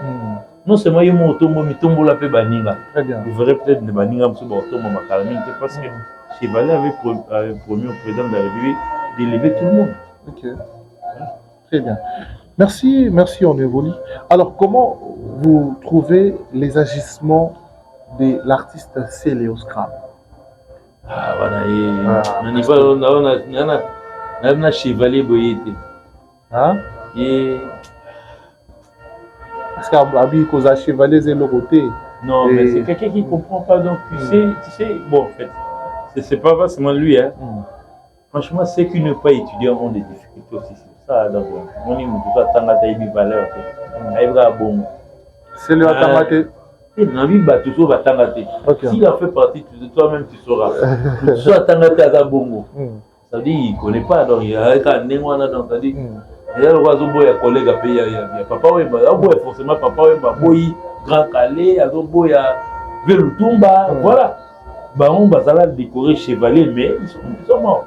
Non seulement il y a un tomboli, tombola peut baninga. Vous verrez peut-être des baninga sur le tombola parce que Chevalier avait promis au président de la République d'élever tout le monde. Ok. Très bien. Merci, on évolue. Alors, comment vous trouvez les agissements de l'artiste Céléo Scram? Ah, voilà, on a Chevalier Boyete. Hein? Parce qu'Abi cause à Chevalier c'est le côté. Non, mais c'est quelqu'un qui ne comprend pas. Donc, tu sais, bon, en fait, c'est pas forcément lui. Hein. Franchement, ceux qui ne pas étudier ont des difficultés aussi. C'est ça, donc, on est tout ça, tant que tu as valeur. C'est le Atamate. S'il a fait partie de toi-même, tu sauras. Tu sauras Tangate à Bongo. Ça veut dire qu'il ne connaît pas. Donc, il y a un némoana dans ta vie. Il y a le oiseau, il y a un collègue à payer. Il y a papa, il y a forcément papa, il y a Grand Calais, il y a Veloutumba. Voilà. On va décorer chevalier, mais ils sont morts.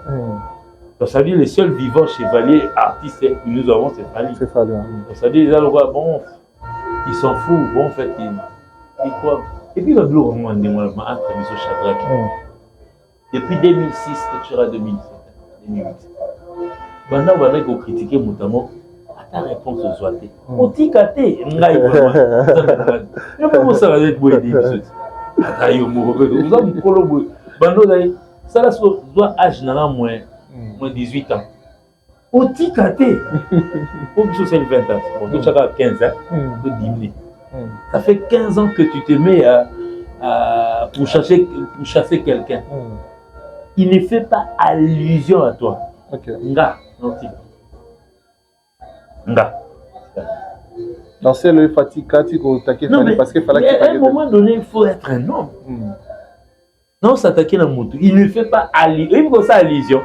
Donc, ça veut dire les seuls vivants chevaliers artistes que nous avons, c'est Fali. C'est Fali. Donc, ça veut dire les gens, bon, ils s'en foutent. Bon, en fait, ils croient. Et puis, le bloc, on a entre Miso Chadrak. Depuis 2006, tu seras 2007, 2008. Pendant qu'on a critiqué notamment, ta réponse aux Zouaté. On dit qu'à t'es, on a eu vraiment. Ça va être beau et des bisous. Vous avez colo. Ça là, soit âge n'a moins 18 ans. On dit qu'à t'es. Pour que c'est 20 ans. Pour que tu as 15 ans, tu diminues. Ça fait 15 ans que tu te mets pour chasser quelqu'un. Il ne fait pas allusion à toi. Nga, non, Nga. Non, c'est le fatigue parce qu'il fallait à un moment donné, il faut être un homme. Non, s'attaquer dans le moto. Il ne fait pas allusion. Il faut ça allusion.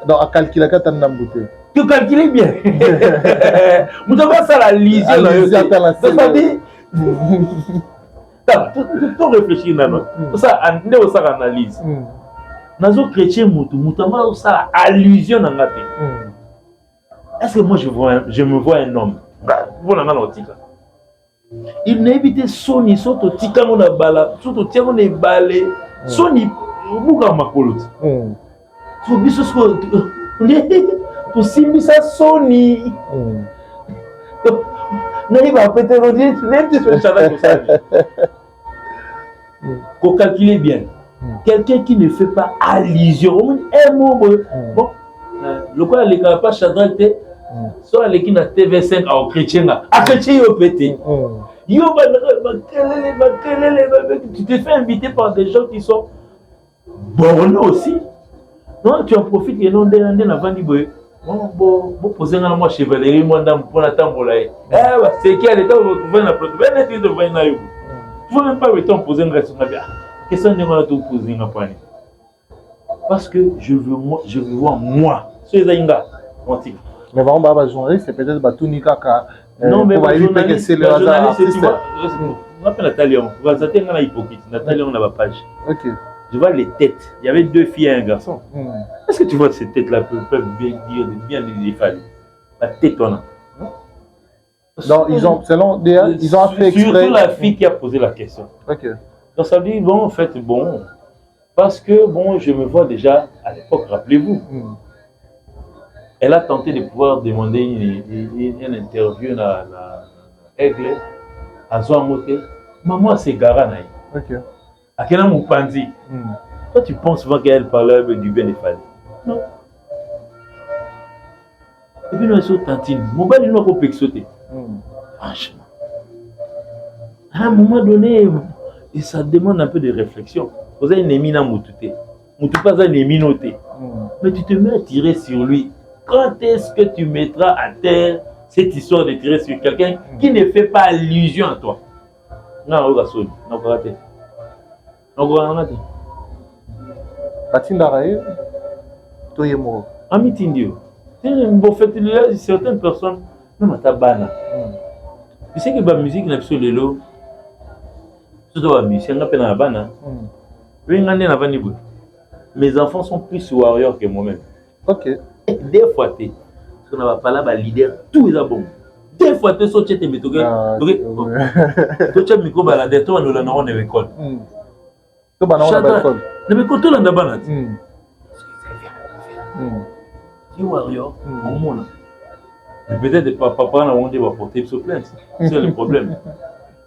Non, à calculer quand tu as un bouteille. Tu calcules bien. Vous devez faire l'allusion. C'est-à-dire, tu réfléchis maintenant. Ça, on ça analyse. Nazo chrétien mutu mutama ça allusion na ngate. est-ce que moi je me vois un homme? Voilà, il n'a évité Sony, surtout Tikamo na bala, surtout Tiamo na balé, Sony, Bouga Makolot. Tu biso ce tu simbisa Sony. N'allez pas péter le nez, tu fais ça comme ça. Faut calculer bien. Quelqu'un qui ne fait pas allusion, un mot, bon, le quoi les capables chadrante, soit les qui na TV5 à chrétien, à chrétien au pété. Tu te fais inviter par des gens qui sont bornés aussi. Non, tu en profites et non d'un avant du boy. Bon, poser un moi chevalerie, moi dans pour la tamboulaye. C'est qui a l'état où vous trouvez la protéine, et tu devrais y aller. Tu ne veux même pas le temps poser une question. Qu'est-ce que tu as posé une poignée? Parce que je veux voir moi. C'est ça, Inga. Mais vraiment, bah, journaliste, c'est peut-être Batunika. Non, mais journaliste, tu vois, on appelle Nathalie, on va s'attendre à la hypocrite. Nathalie, on a ma page. Ok. Je vois les têtes. Il y avait 2 filles et un garçon. Est-ce que tu vois que ces têtes-là peuvent bien les faire? La tête, on a. Non, ils ont fait exprès. Surtout la fille qui a posé la question. Ok. Donc ça dit, bon, en fait, bon, parce que, bon, je me vois déjà, à l'époque, rappelez-vous, elle a tenté de pouvoir demander une interview à Aigle, à Zouamote. Maman, c'est Garanaï. Ok. À quel moment Panzi? Toi, tu penses souvent qu'elle parlait du bien des femmes? Non. Et puis, nous sommes tantines. Mon bal, il n'a pas pu sauter. Franchement. À un moment donné, et ça demande un peu de réflexion. Vous avez une émina moutouté. Moutou pas un éminoté. Mais tu te mets à tirer sur lui. Quand est-ce que tu mettras à terre cette histoire de tirer sur quelqu'un qui ne fait pas allusion à toi? Non, on va sauter. Non, on va rater. Batindaraï, Toyemo. Amitindio. Certaines personnes, même à Tabana. Tu sais que la musique n'a pas le lot. Surtout la musique, on appelle la Bana. Mes enfants sont plus warriors que moi-même. Ok. Des fois, tu n'as pas là, leader, tout est bon. Des fois, tu es sorti de méthodes. Tu as un micro baladé, tu as un école. Tu as un warrior, au monde. Peut-être papa n'a pas porté ce plainte. C'est le problème.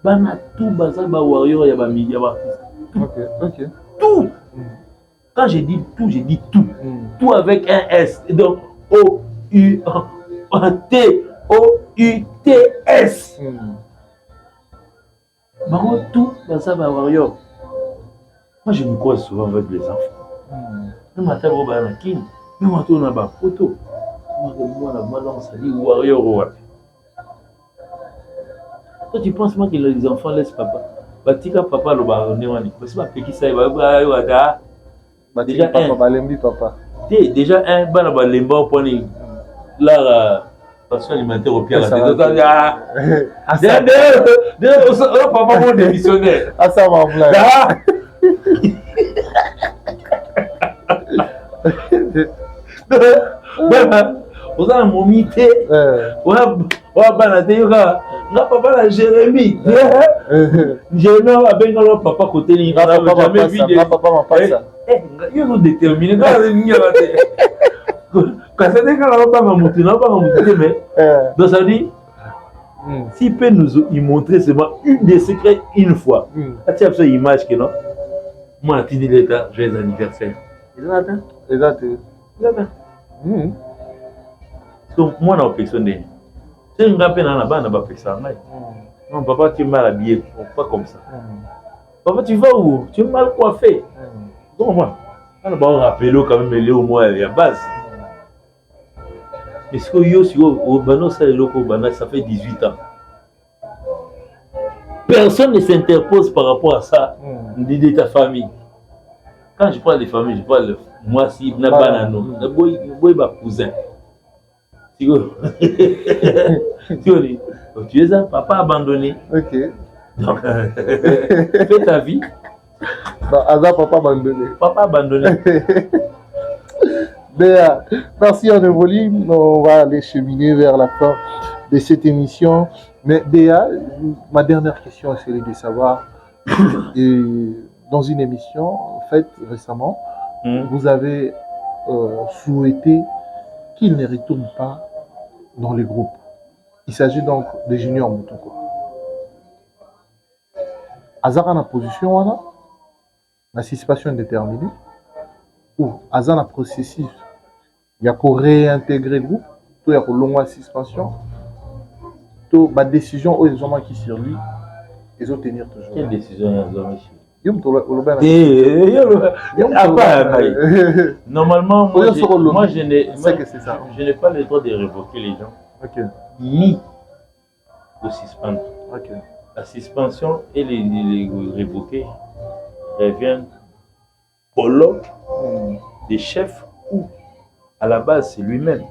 Bana tout bazar ba warrior ya ba media ba. Ok. Tout. Quand je dis tout. Tout avec un S. Donc O-U-T-O-U-T-S. Bah tout bazar ba warrior. Moi je me croise souvent avec les enfants. Même à table ba na kin, même à tourner ba photo. Moi la malon ça dit warrior. Toi, tu penses moi que les enfants laissent papa? Batika papa le baronné, parce que papa qui ça va déjà un balembi papa. Déjà un bana balemba pour la passion alimentaire au pied la tête. Déjà papa mon démissionnaire. Ah ça va blague. Vous avez mon mité. Ouais, banate yoga. Na papa la Jérémie. Jérémie a bien le papa côté ligne. On n'a jamais vu de papa m'a pas ça. Ils ont déterminé quand il y a quand c'est des gars pas monter mais donc ça dit s'il peut nous y montrer seulement une des secrets une fois. Tu as cette image que non moi tu dis l'état joyeux anniversaire. Exact. Donc moi na personne n'est. C'est une rappel dans la bande, on va faire ça. Non, papa, tu es mal habillé, pas comme ça. Papa, tu vas où? Tu es mal coiffé. Donc, moi, on va rappeler quand même, il est au moins à la base. Est-ce que ça fait 18 ans? Personne ne s'impose par rapport à ça, de ta famille. Quand je parle de famille, je parle de moi, si, je suis un cousin. Tu es un papa abandonné. Ok. Donc, fais ta vie. Bah, papa abandonné. Papa abandonné. Béa, merci on évolue. On va aller cheminer vers la fin de cette émission. Mais Béa, ma dernière question est celle de savoir, et dans une émission faite récemment, vous avez souhaité qu'il ne retourne pas dans les groupes. Il s'agit donc de Junior Mutoko. Azara na position wana, la situation indéterminée, ou Azara na processus, il y a qu'à réintégrer le groupe, tout il y a qu'à longue suspension, tout ma décision où ils ont marqué sur lui, ils ont tenir toujours. Quelle décision ils ont marqué? Normalement, moi je n'ai pas le droit de révoquer les gens, ni de suspendre. La suspension et les révoquer reviennent au lot des chefs ou à la base c'est lui-même.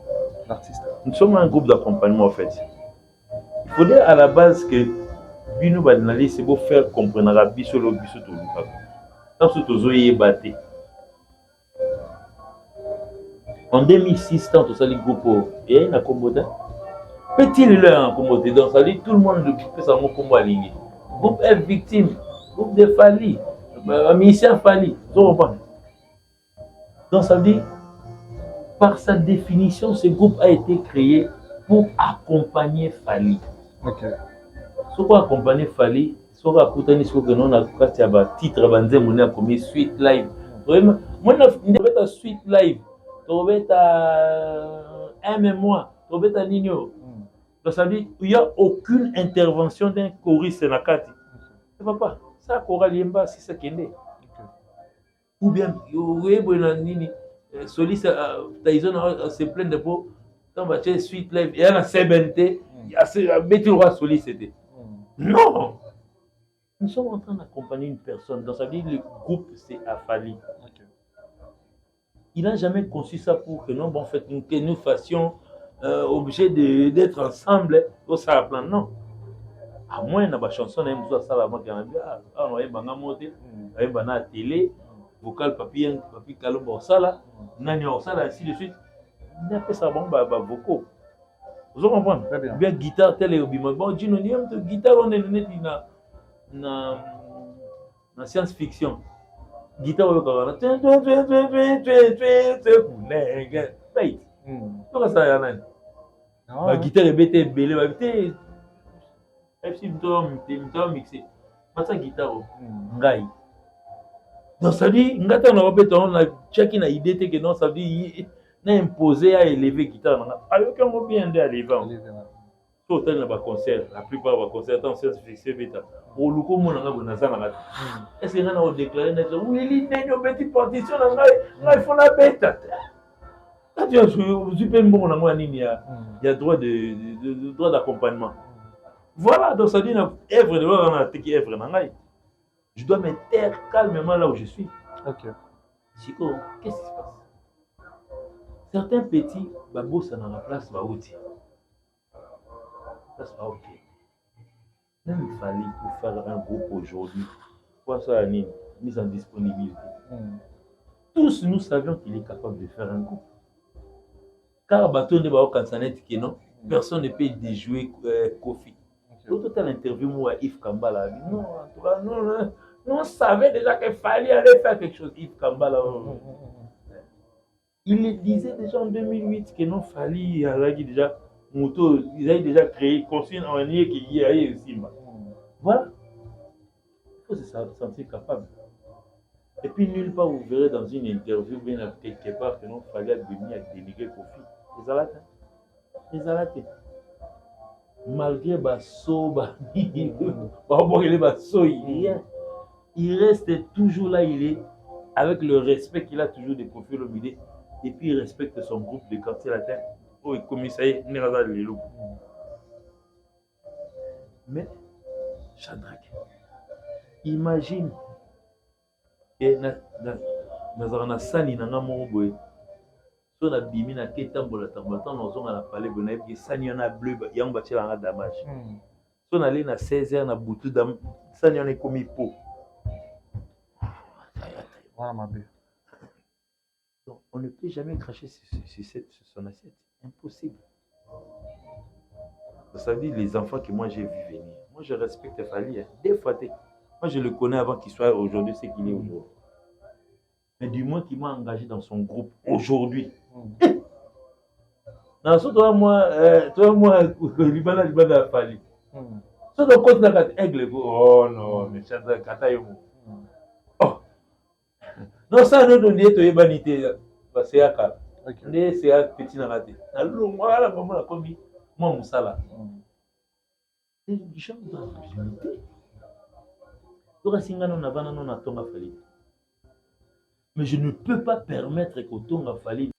L'artiste. Nous sommes un groupe d'accompagnement en fait. Il faudrait à la base que Bino Badinali c'est beau faire comprendre à Biso le Biso tout le monde. Tant que tout est battu. En 2006, tant que ça les groupes et la Comboda. Petit leur en Comboda, donc ça dit tout le monde peut s'en combo aligné. Groupe est victime, groupe de Fali, mission Fali, donc ça veut dire, par sa définition, ce groupe a été créé pour accompagner Fali. Ce qu'on accompagner Fali, ce qu'on a coûté, ce qu'on a coûté, titre, on a commis suite live. Moi, on a suite live, on a un mémoire, on a Nino. Donc ça veut dire qu'il n'y a aucune intervention d'un choriste dans la carte. C'est pas ça choral yemba si ça kende. Ou bien soliste Tyson se plaint de peau dans ma suite live et la CBNT il y a mettre le roi soliste c'était. Non. Nous sommes en train d'accompagner une personne. Donc ça veut dire le groupe c'est Afali. Il n'a jamais conçu ça pour que non bon fait que nous fassions obligé d'être ensemble pour ça plan non. À moins dans la chanson, on a ça la marque on a banga monté, on a bana télé, vocal papier calombo ça là, nani on ça là ainsi de suite. On a fait ça bon vocaux. Vous comprenez? Bien guitare télé au bima. Bon Gino ni de guitare on est net na science fiction. Guitare au Canada. Comment ça y a là? La guitare est bête belé, la guitare si je mixé. Pas guitare. Ngai. Donc ça dit, ngata na robet on a checké na idée que non ça dit na imposer à élever guitare. Alors qu'on va bien aller vers. Tout le temps concert, la plupart des concerts en science fiction bêta. Au luko mon nga bonasa na ngata. Est-ce que na déclarer net oui li nenyo petit partition na ngai font la bêta. Quand tu as super bon na moi nini il y a droit droit d'accompagnement. Voilà, donc ça dit œuvre de l'ordre qui œuvre nangai. Je dois me taire calmement là où je suis. Chico, qu'est-ce qui se passe? Certains petits babos ça dans la place va outil. Ça sera ok. Même il fallait pour faire un groupe aujourd'hui. Quoi ça mise en disponibilité. Tous nous savions qu'il est capable de faire un groupe. Car bateau ne va pas qui non, personne ne peut déjouer Kofi. Tout à l'interview, moi, Yves Kambala, non, en tout cas, non, on savait déjà qu'il fallait aller faire quelque chose. Yves Kambala, il disait déjà en 2008 qu'il non fallait déjà, ils avaient déjà créé, construit un lieu qui y a aussi. Voilà. Il faut se sentir capable. Et puis, nulle part, vous verrez dans une interview, bien quelque part, que non fallait venir dénigrer Kofi. Les alates. Malgré il reste toujours là, il est avec le respect qu'il a toujours de Kofi Olomide et puis il respecte son groupe de quartier latin. Oh, il commissariat Lelo. Mais Shadrach, imagine et dans un sani dans un on a bimi na ketambola tambola on a parlé bonne et sani on a bleu yang bâti la damage. So on allait na 16h na boutou dam sani on est commis po. Voilà ma belle. Donc, on ne peut jamais cracher sur son assiette. Impossible. Ça veut dire les enfants que moi j'ai vu venir. Moi je respecte Fali. Hein. Des fois, moi je le connais avant qu'il soit aujourd'hui ce qu'il est aujourd'hui. Mais du moins qu'il m'a engagé dans son groupe aujourd'hui. Non, so toi moi, Libana Fali. So donc quand on a aigle, oh non, mais ça kata yomo. Oh. Non ça non donné to yebanité, bah c'est aka. Ne c'est un petit narratif. Na lo moi la maman la commis, moi musala. Les gens doivent limiter. Donc singana na bana non na tonga Fali. Mais je ne peux pas permettre qu'au tonga Fali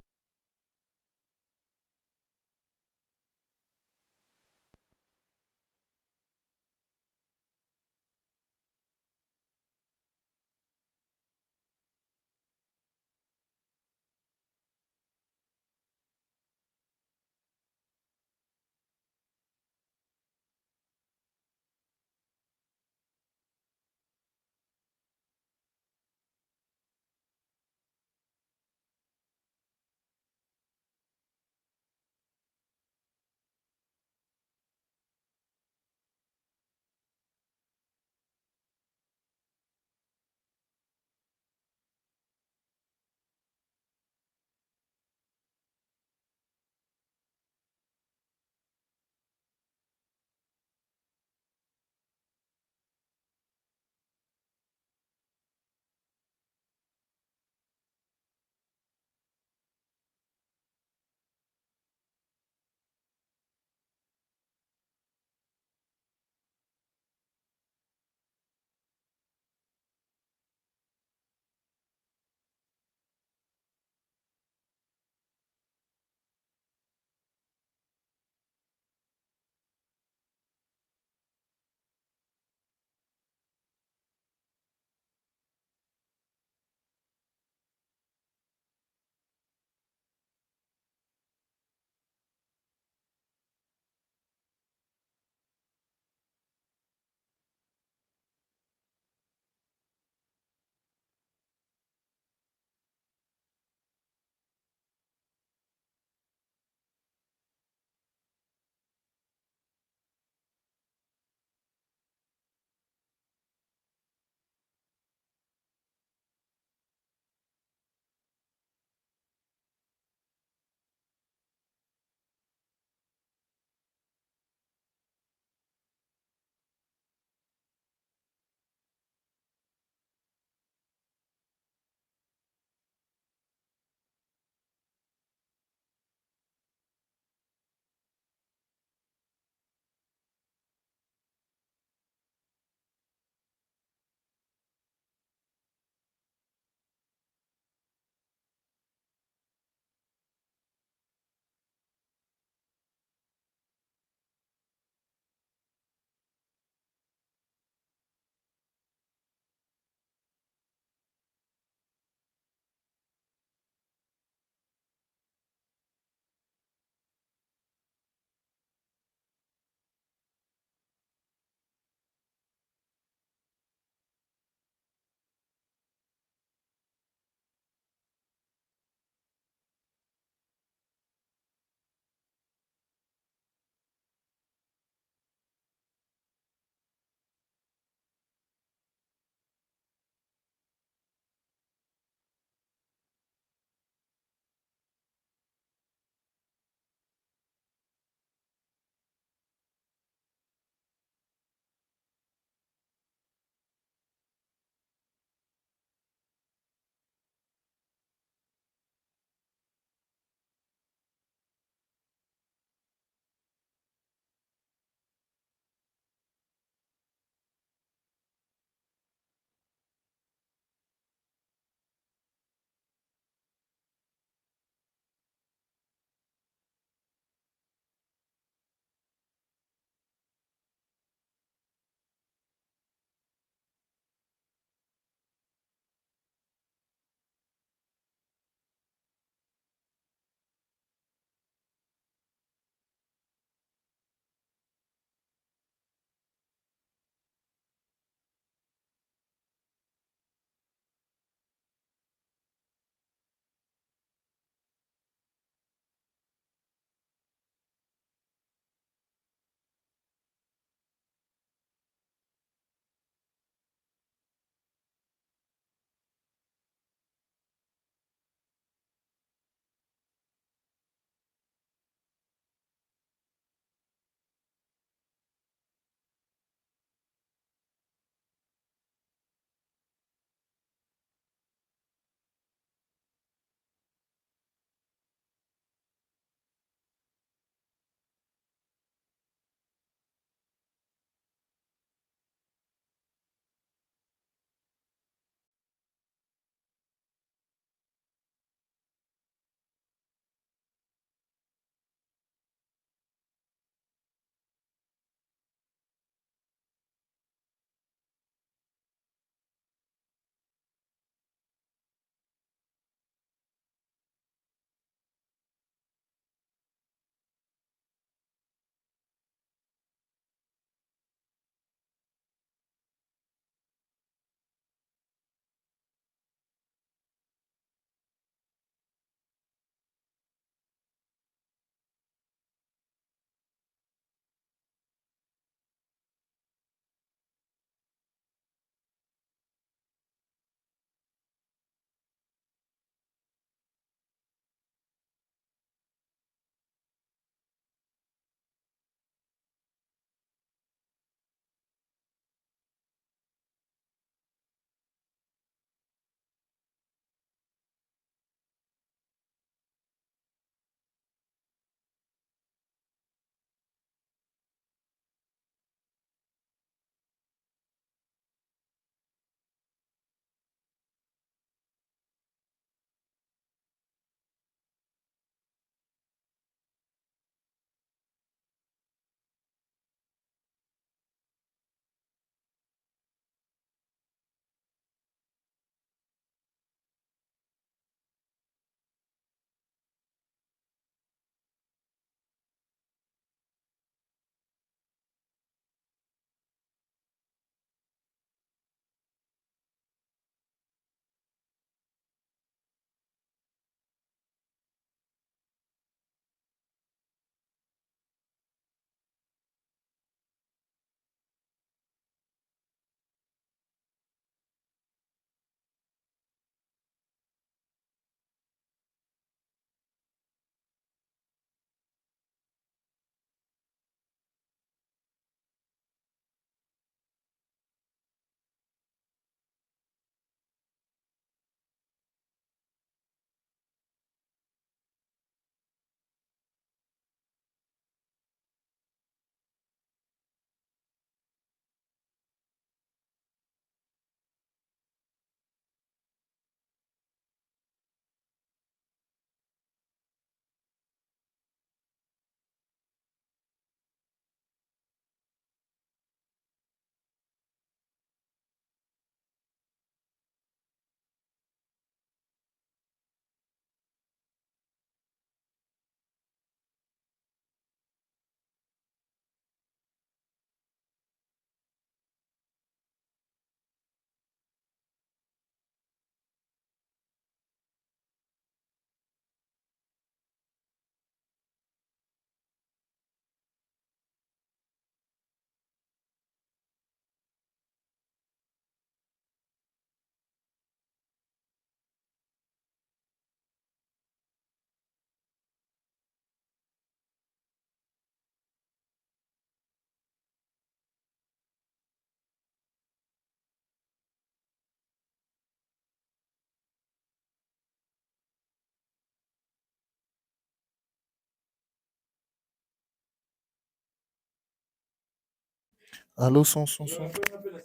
Allô, son, son, son.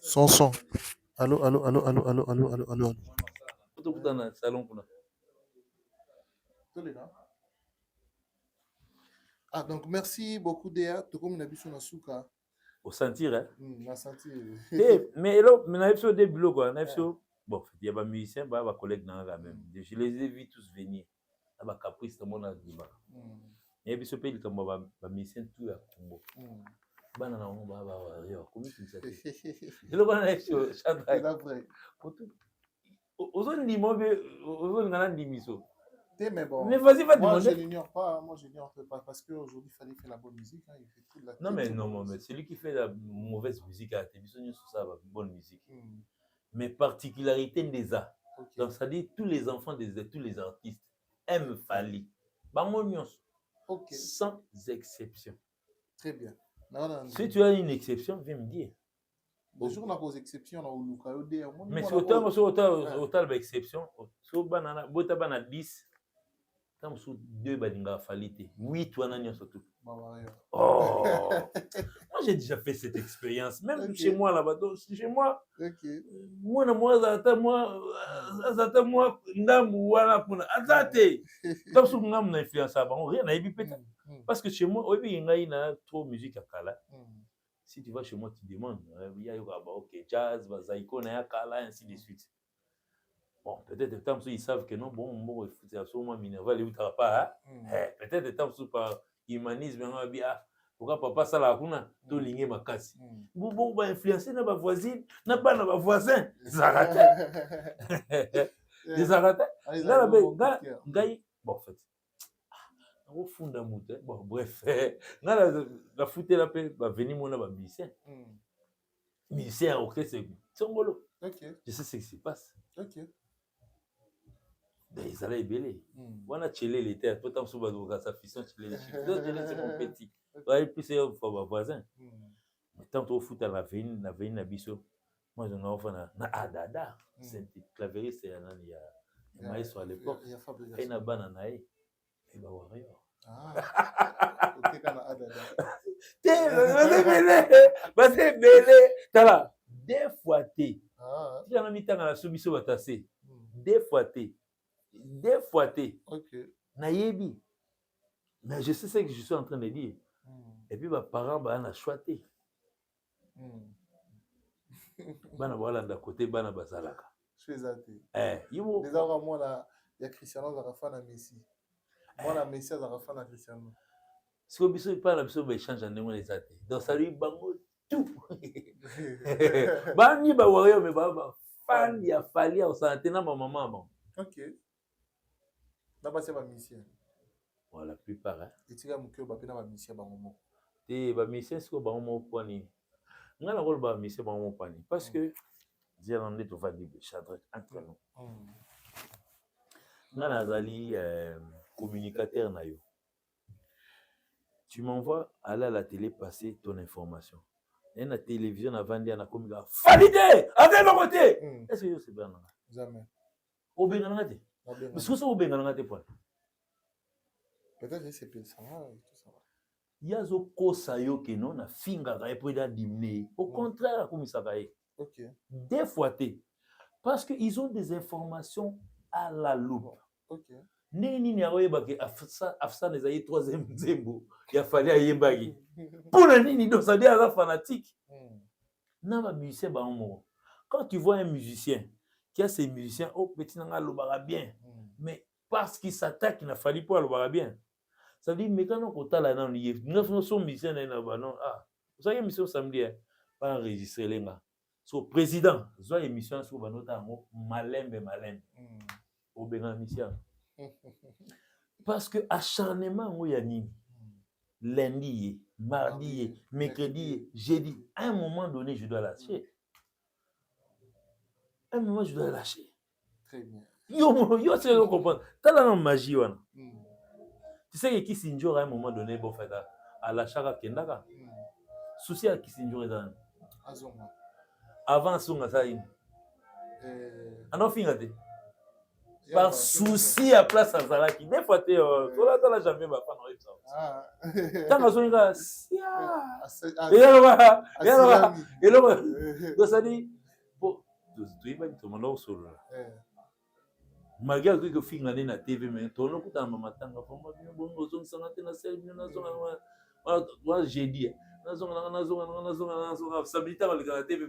Son, son. Allô, allô, allô, allô, allô, allô, allô, allô. Dans le salon. Ah, donc merci beaucoup, Déa. Tout comme on a vu sur Nasuka. Au sentir, hein. La sentir. Mais là, on a fait au début, quoi. Bon, il y a des musiciens, des collègues dans la même. Je les ai vus tous venir. Il y a des caprices dans mon avis. Il y a des pays comme des musiciens tout à Congo. Bana na on va voir comment tu sais. Et le bana est sur Shadrach. Aux autres niveaux, aux autres n'ont pas mais bon. Mais vas-y, va moi, demander. Je l'ignore pas. Moi, je l'ignore pas parce qu'aujourd'hui, il fallait faire la bonne musique. Hein. Il fait toute la non, mais non, mais celui qui fait la mauvaise musique à la télévision, sur ça, bonne musique. Mais particularité des arts. Okay. Donc, ça dit tous les enfants tous les artistes aiment Fally. Okay. Sans exception. Très bien. Si tu as une exception, viens me dire. Le jour où on a posé exception, on a eu le mais si autant d'exception, si on a 10, quand on a 2 badinga Fally, 8 ou un surtout. Oh, moi j'ai déjà fait cette expérience, même okay. Chez moi là-bas, chez moi. Okay. Moi, parce que chez moi, il y a trop de musique à Kala. Si tu vas chez moi, tu demandes, il y a jazz, zaïko, ainsi de suite. Bon, peut-être le temps ils savent que non, bon, c'est absolument minerval, il ne pas. Peut-être le temps par humanisme, pourquoi papa ça la kuna to lingé ma casse. Bon, va influencer na ba voisine, na ba na ba voisin. Zarate. Des arate. Là gars, bon en fait. Au fond d'amour, bon bref. La fouté la paix va venir mon ba musicien. Musicien orchestre, c'est ngolo. OK. Je sais ce qui se passe. OK. Ils allaient belé. On a chillé l'été, pourtant sous bateau sa fission chillé les chiffres. Donc c'est mon petit. Ouais, plus c'est un voisin. Mais tant au foot à la veine na biso. Moi j'en ai offert na adada. C'est un clavieriste c'est un il y a maestro à l'époque. Et na banana et ba warrior. Ah. OK kana adada. C'est belé. Tala. Des fois té. Ah. Tu as mis tant à la soumission batassé. Des fois té. Des fois, OK. Naïbi. Mais je sais ce que je suis en train de dire. Et puis, mes parents, ils ont choisi. Ils ont d'un côté, ils ont bazalaka. Je suis athée. Déjà, moi, il y a Cristiano Zarafan à Messi. Moi, la Messi à Zarafan à Cristiano. Si vous ne parlez pas, vous échangez en les athées. Donc, ça lui bango tout. Bani ba warrior, mais ba fan, il a fallu au santé na maman. OK. D'abord, c'est ma mission. Bon, la plupart. Et tu as mon cœur, bah, ma mission, bah, mon mot. Et bah, mission, c'est quoi, bah, mon point. On a le rôle, bah, mission, bah, mon point. Parce que, j'ai un tout va dire, Shadrach, entre nous. On a Nazali, communicateur, na yo. Tu m'envoies aller à la télé passer ton information. Et la télévision, avant de dire, comme validé, avec le côté. Est-ce que c'est bien? Jamais. Au Benganate. Mais ce que c'est au Benganate, point. Peut-être que c'est plus ça, tout ça. Il y a zo kosayo que non na finga ga pour da dimné. Au contraire, comme ça va. OK. Des fois parce que ils ont des informations à la loupe. OK. Nini ni aoyeba ke afsa les ayi 3e nzembo. Il a fallu ayembagi. Pour nini donc ça dit à fanatique. Na ba musicien ba mo. Quand tu vois un musicien qui a ses musiciens, oh petit nanga lobara bien. Mais parce qu'il s'attaque, il n'a fallu pas lobara bien. Ça veut dire, mais quand on a là, nous sommes musiciens, non, ah, vous savez, émission samedi, pas enregistrer les gars. So, président, soit émission sur notre malin. Au Bénin, mission. Parce que acharnement, il y a ni lundi, mardi, mercredi, jeudi, à un moment donné, je dois lâcher. À un moment, je dois lâcher. Très bien. Yo, c'est le comprendre. T'as la magie, ouais. Tu sais que Kissinger à un moment donné, bon fait à la chara kendaka. Souci à Kissinger est dans. Avant Songa ça. Ah non, fingate. par souci à place à Zalaki. Des fois, tu es dans la jambe, pas dans les sens. Tant que tu es et là, ça dit, tu es bien, tu m'en as aussi. Malgré que film l'année na TV, mais tu n'as pas maman tanga, vraiment bien bon, nous sommes sans antenne, c'est bien, nous sommes, moi j'ai dit, nous sommes, ça milite avec la TV.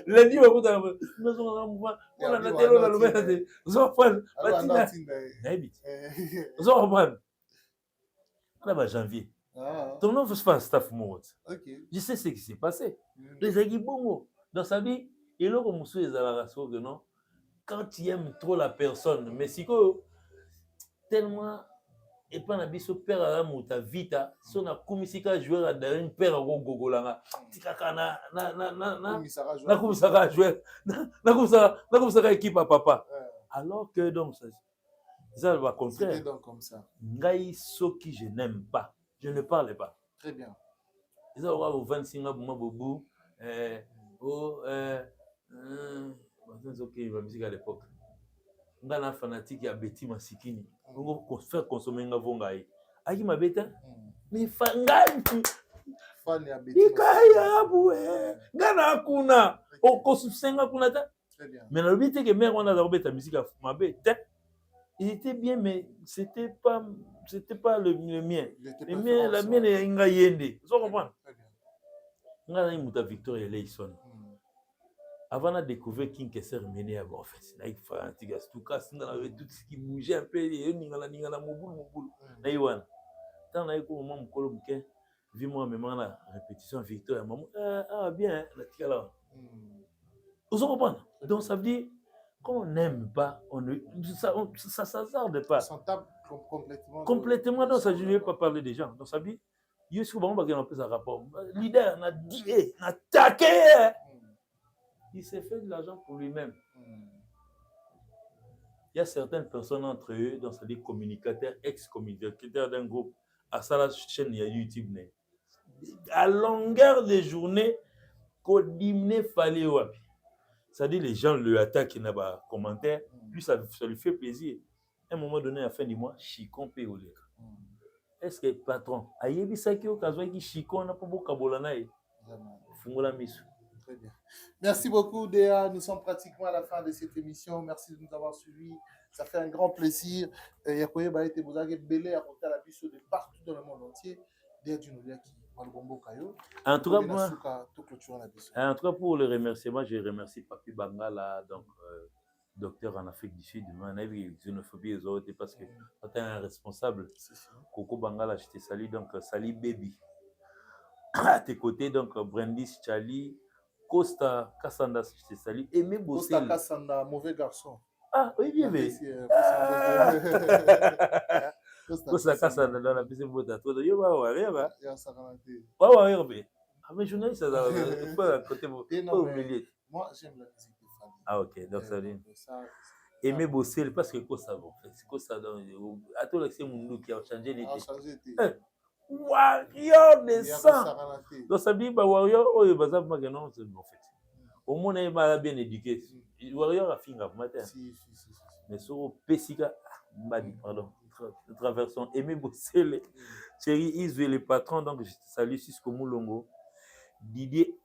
Lundi, on va nous sommes, on a la télé, on a le même, nous sommes pas, nous sommes pas, on va janvier. Ton nom veut se faire staff mode. Je sais ce qui s'est passé. Les aiguilles bongo, dans sa vie, et là, comme monsieur les alarasso que non. Quand tu aimes trop la personne, mais si que tellement et pas na biso père à ta vita, si on a commis à jouer à un père à gogolanga, tikaka na komisaka jouer, na komisaka équipe à papa. Alors que donc ça va contraire. C'était donc comme ça. Ngai soki je n'aime pas, je ne parle pas. Très bien. Ça aura au 25 ans pour bobo c'est ok, la musique à l'époque. On a un fanatique qui a Betty Masikini. On va faire consommer un vongaï. Aïe ma bête. Mais fangai. Fan ya Betty. Ikaya boué. Gana kuna. O kosusenga kuna ta. Très bien. Mais le but est que mère on a d'abord ta musique à ma bête. Il était bien mais c'était pas le mien. Le mien la mienne est inga yende. Vous comprenez? Très bien. On a une muta Victoria Leison. Avant de découvrir King Kesser mené à bon fait, c'est là fanatique à tout cas, c'est avait tout ce qui bougeait un peu, et n'ingala mobile. Naïwan. Tant naï ko maman mukolo muke, vu moi même la répétition Victor, maman bien la tika là. Vous comprenez? Donc ça veut dire quand on n'aime pas, on ne ça s'hasarde pas. Ça tape complètement. Complètement donc ça je ne vais pas parler des gens. Donc ça veut dire il y a souvent un peu ça rapport. Leader n'a dit, n'a attaqué. Il s'est fait de l'argent pour lui-même. Il y a certaines personnes entre eux, donc c'est des communicateurs, ex-communicateurs d'un groupe, à ça la chaîne YouTube. À longueur de journée, Kodimne fallait wapi. C'est-à-dire les gens le attaquent, il n'a pas de commentaires, lui ça lui fait plaisir. À un moment donné, à la fin du mois, Chicon paye au lait. Est-ce que patron, aïebi saki au cas où Chicon n'a pas beaucoup de bolanaï? Fungola misu. Très bien. Merci beaucoup, Déa. Nous sommes pratiquement à la fin de cette émission. Merci de nous avoir suivis. Ça fait un grand plaisir. Yakoye Baete Bozage Belé à côté la biso de partout dans le monde entier. Déa Djunoliaki, Malbombo Kayo. En tout cas, pour le remerciement, je remercie Papi Bangala, donc docteur en Afrique du Sud. On a vu xénophobie aux autres parce que tu es un responsable. Coco Bangala, je te salue. Donc, Sali Baby. À tes côtés, donc, Brandis Chali. Costa Kassanda, je te salue. Aimé Bossel. Costa Kassanda, mauvais garçon. Ah, oui, bien, bien. Costa Kassanda, dans la piscine Bota. Toi, il va voir, il va. Il va voir, il va. Ah, mais journaliste, ça va. Pas à côté, pas au milieu. Moi, j'aime la musique de Fali. Ah, ok, donc ça dit. Aimé Bossel, parce que Costa, bon, c'est Costa, donc, à tout l'accès, mon qui a changé l'été. Warrior de sang. Donc ça dit, Warrior, oh, il va savoir que non, c'est bon fait. Au moins, il m'a bien éduqué. Warrior a fini à matin. Mais sur Pessica, pardon, traversons Aimé Bossele, Thierry Iswe, le patron, donc je te salue, Cisco Moulongo, Didier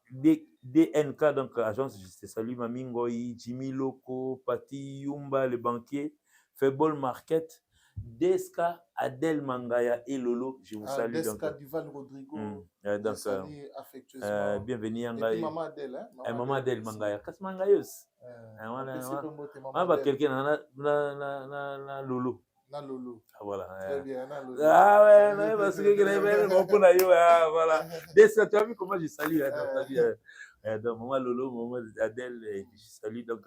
DNK, donc agence, je te salue, Mamingoi, Jimmy Loco, Pati Yumba, le banquier, Febol Market. Deska, Adel Mangaya et Lolo, je vous salue. Deska, Duval Rodrigo. Donc, affectueusement. Bienvenue, et maman Adel. Hein? Maman Adel Mangaya. Qu'est-ce que Mangayos? Quelqu'un na Lolo. Na Lolo. Ah, voilà. Très bien, na Lolo. Ah ouais, parce que voilà. Deska, tu as vu comment je salue? Donc, maman Lolo, maman Adel, je salue. Donc,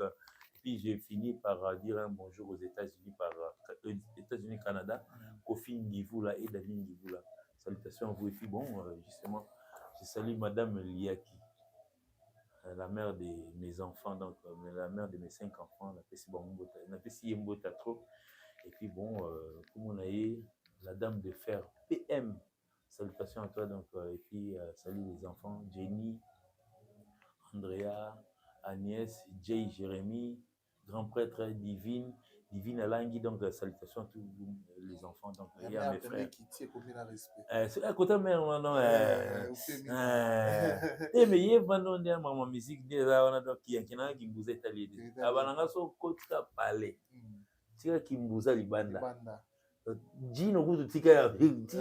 puis j'ai fini par dire un bonjour aux États-Unis, États-Unis, Canada, Kofi Ngivula et David Ngivula. Salutations à vous. Et puis bon, justement, je salue Madame Liaki, la mère de mes enfants, donc la mère de mes 5 enfants, la Pessi Mbota trop. Et puis bon, comme on a eu la dame de fer, PM. Salutations à toi, donc, et puis salut les enfants, Jenny, Andrea, Agnès, Jay, Jérémy, grand prêtre divine Alangi, donc salutations à tous les enfants, donc il y a mes frères. Qui tient combien de respect. C'est à côté mère non mais il y a vraiment maman musique déjà on a donc qui vous êtes allé abananga so kota palais tika kimbuza libanda Gino kutu tika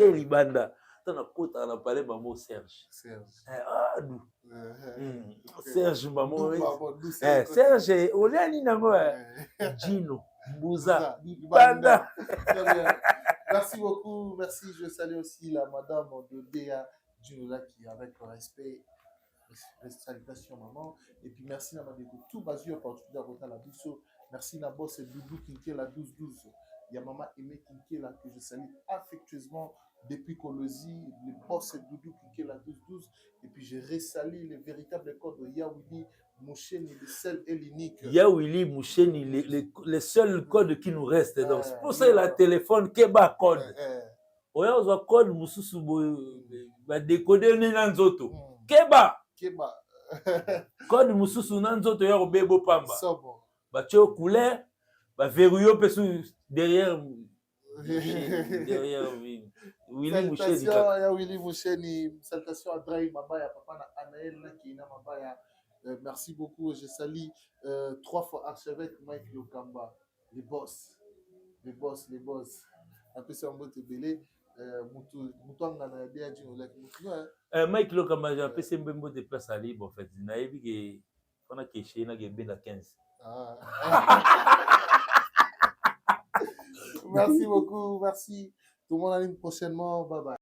libanda tana kota na palais maman Serge Serge maman Serge olani nango Gino Mbuza libanda. Merci beaucoup, merci. Je salue aussi la madame de Béa Djinola qui, avec respect, salutations maman. Et puis merci à tout basé en particulier à la Bisso. Merci à boss Doudou Kinké la 12-12. Il y a maman Aimé Kinké là que je salue affectueusement depuis Colosie. Le boss Doudou Kinké la 12-12. Et puis je resalue les véritables codes de Yawili Moucheni, le seul et l'unique. Yawili Moucheni, le seul code qui nous reste. Donc c'est pour ça que le téléphone Keba code. Oya ozo code mususu ba décoder ni nanzoto. Keba. Code mususu nanzoto ya obebo pamba. Ba tio couleur ba verrouillé pesu derrière Willy Moucheni. Salutations à Willy Moucheni, salutations à Drahi Mabaya, papa na Anaël qui na Mabaya. Merci beaucoup. Je salue 3 fois archevêque Mike Lokamba, les boss. Un peu c'est un mot de belé. Mike Lokamba, j'ai appelé un peu de place à libre en fait. Il a dit qu'on a caché, on a gagné la 15. Merci beaucoup, merci. Tout le monde à une prochainement. Bye bye.